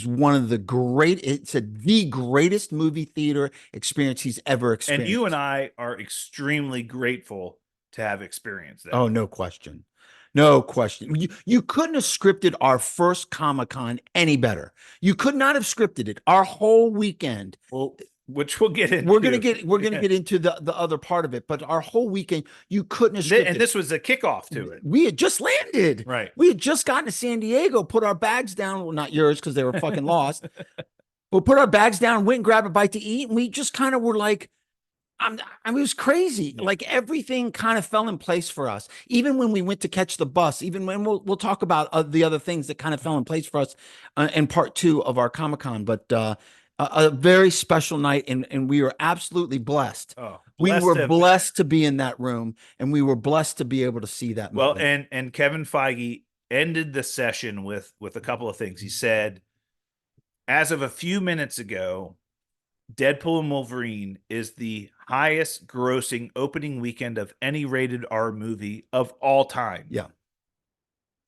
one of the the greatest movie theater experience he's ever experienced. And you and I are extremely grateful to have experienced that. Oh, no question. No question. You couldn't have scripted our first Comic-Con any better. You could not have scripted it. Our whole weekend. Well, which we'll get into. We're gonna get into the other part of it, but our whole weekend, you couldn't have scripted. And this was a kickoff to it. We had just landed. Right. We had just gotten to San Diego, put our bags down. Well, not yours because they were fucking lost. We'll put our bags down, went and grabbed a bite to eat, and we just kind of were like, I mean, it was crazy. Like everything kind of fell in place for us. Even when we went to catch the bus, even when we'll talk about the other things that kind of fell in place for us in part 2 of our Comic-Con, but a very special night, and we were absolutely blessed. We were blessed to be in that room, and we were blessed to be able to see that moment. Well, and Kevin Feige ended the session with a couple of things. He said, as of a few minutes ago, Deadpool and Wolverine is the highest grossing opening weekend of any rated R movie of all time. Yeah.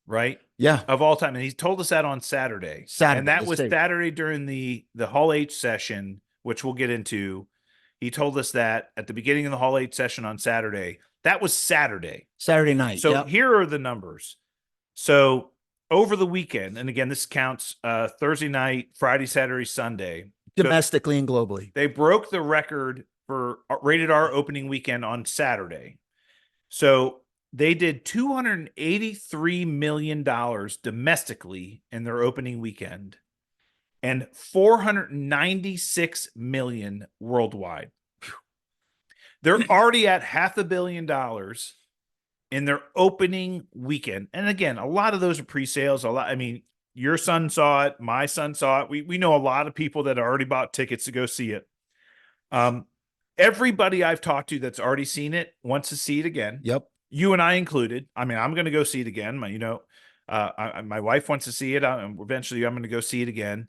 Right? Yeah. Of all time. And he told us that on Saturday. And that was Saturday during the Hall H session, which we'll get into. He told us that at the beginning of the Hall H session on Saturday. That was Saturday. Saturday night. So here are the numbers. So over the weekend, and again, this counts Thursday night, Friday, Saturday, Sunday. Domestically and globally. They broke the record for rated R opening weekend on Saturday. So they did $283 million domestically in their opening weekend and $496 million worldwide. They're already at $500 million in their opening weekend. And again, a lot of those are pre-sales. I mean, your son saw it. My son saw it. We know a lot of people that already bought tickets to go see it. Everybody I've talked to that's already seen it wants to see it again. Yep. You and I included. I mean, I'm going to go see it again. My wife wants to see it. Eventually I'm going to go see it again.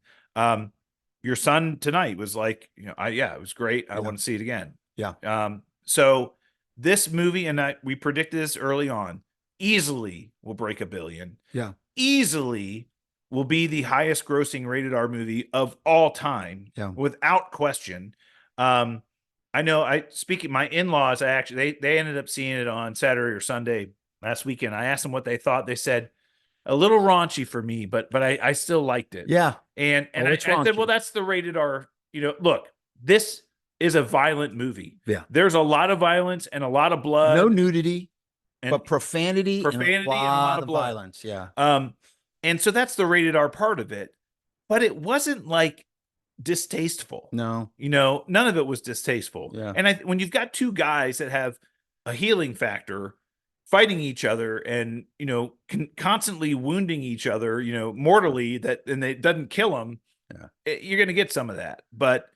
Your son tonight was like, it was great. I want to see it again. Yeah. So this movie, and we predicted this early on, easily will break $1 billion. Yeah. Easily will be the highest grossing rated R movie of all time. Yeah. Without question. I know my in-laws, they ended up seeing it on Saturday or Sunday last weekend. I asked them what they thought. They said a little raunchy for me, but I still liked it. Yeah. And I said, well, that's the rated R, look, this is a violent movie. Yeah. There's a lot of violence and a lot of blood. No nudity, but profanity and a lot of blood. violence. Yeah. And so that's the rated R part of it, but it wasn't like distasteful. No. None of it was distasteful. Yeah. And when you've got two guys that have a healing factor fighting each other and, constantly wounding each other, mortally, and it doesn't kill them, you're going to get some of that. But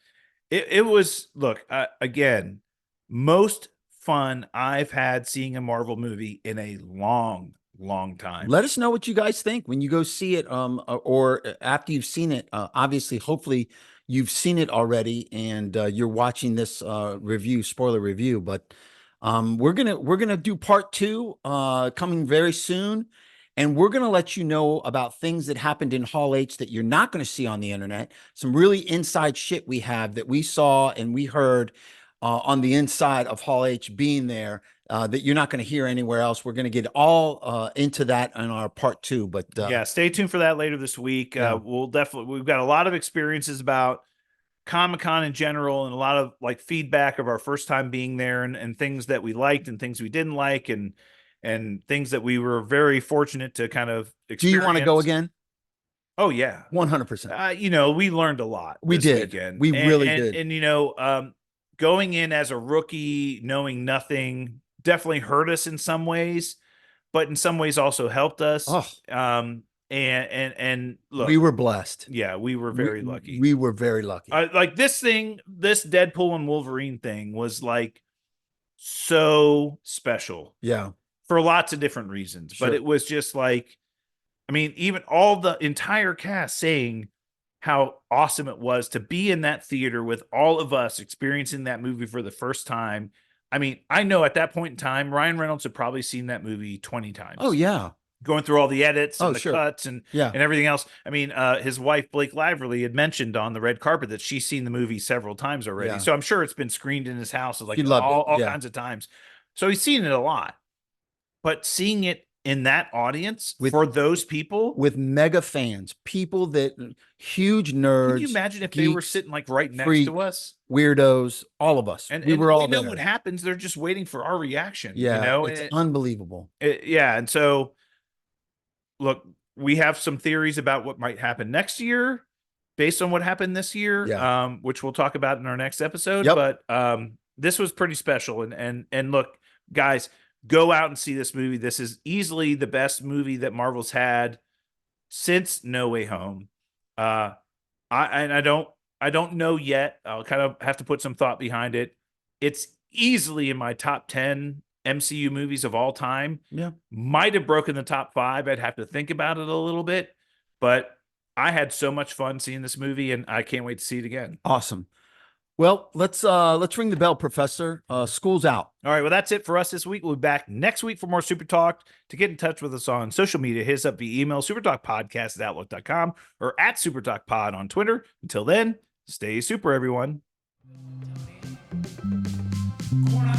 it was, look, again, most fun I've had seeing a Marvel movie in a long time. Let us know what you guys think when you go see it, or after you've seen it. Obviously, hopefully you've seen it already and you're watching this spoiler review, but we're gonna do part 2 coming very soon, and we're gonna let you know about things that happened in Hall H that you're not gonna see on the internet. Some really inside shit we have that we saw and we heard on the inside of Hall H being there, that you're not going to hear anywhere else. We're going to get all into that in our part 2, but stay tuned for that later this week. We've got a lot of experiences about Comic-Con in general and a lot of feedback of our first time being there and things that we liked and things we didn't like and things that we were very fortunate to kind of experience. Do you want to go again? Oh yeah. 100%. We learned a lot. We did. Weekend. We really did. And going in as a rookie, knowing nothing, definitely hurt us in some ways, but in some ways also helped us. And look, we were blessed. Yeah, we were very lucky. We were very lucky. This Deadpool and Wolverine thing was so special. Yeah. For lots of different reasons. Sure. But it was just even all the entire cast saying how awesome it was to be in that theater with all of us experiencing that movie for the first time. I mean, I know at that point in time, Ryan Reynolds had probably seen that movie 20 times. Oh, yeah. Going through all the edits and the sure. cuts and everything else. I mean, his wife, Blake Lively, had mentioned on the red carpet that she's seen the movie several times already. Yeah. So I'm sure it's been screened in his house all kinds of times. So he's seen it a lot. But seeing it in that audience for those people with mega fans, people that huge nerds. Can you imagine if they were sitting right next to us? Weirdos, all of us. And we were all know there. What happens. They're just waiting for our reaction. Yeah. It's unbelievable. And so look, we have some theories about what might happen next year based on what happened this year, which we'll talk about in our next episode. Yep. But this was pretty special. And look, guys, go out and see this movie. This is easily the best movie that Marvel's had since No Way Home. I don't know yet. I'll kind of have to put some thought behind it. It's easily in my top 10 MCU movies of all time. Yeah. Might have broken the top 5. I'd have to think about it a little bit, but I had so much fun seeing this movie and I can't wait to see it again. Awesome. Well, let's ring the bell, Professor. School's out. All right. Well, that's it for us this week. We'll be back next week for more Super Talk. To get in touch with us on social media, hit us up via email, supertalkpodcast@outlook.com or @supertalkpod on Twitter. Until then, stay super, everyone. Corner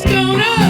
is gonna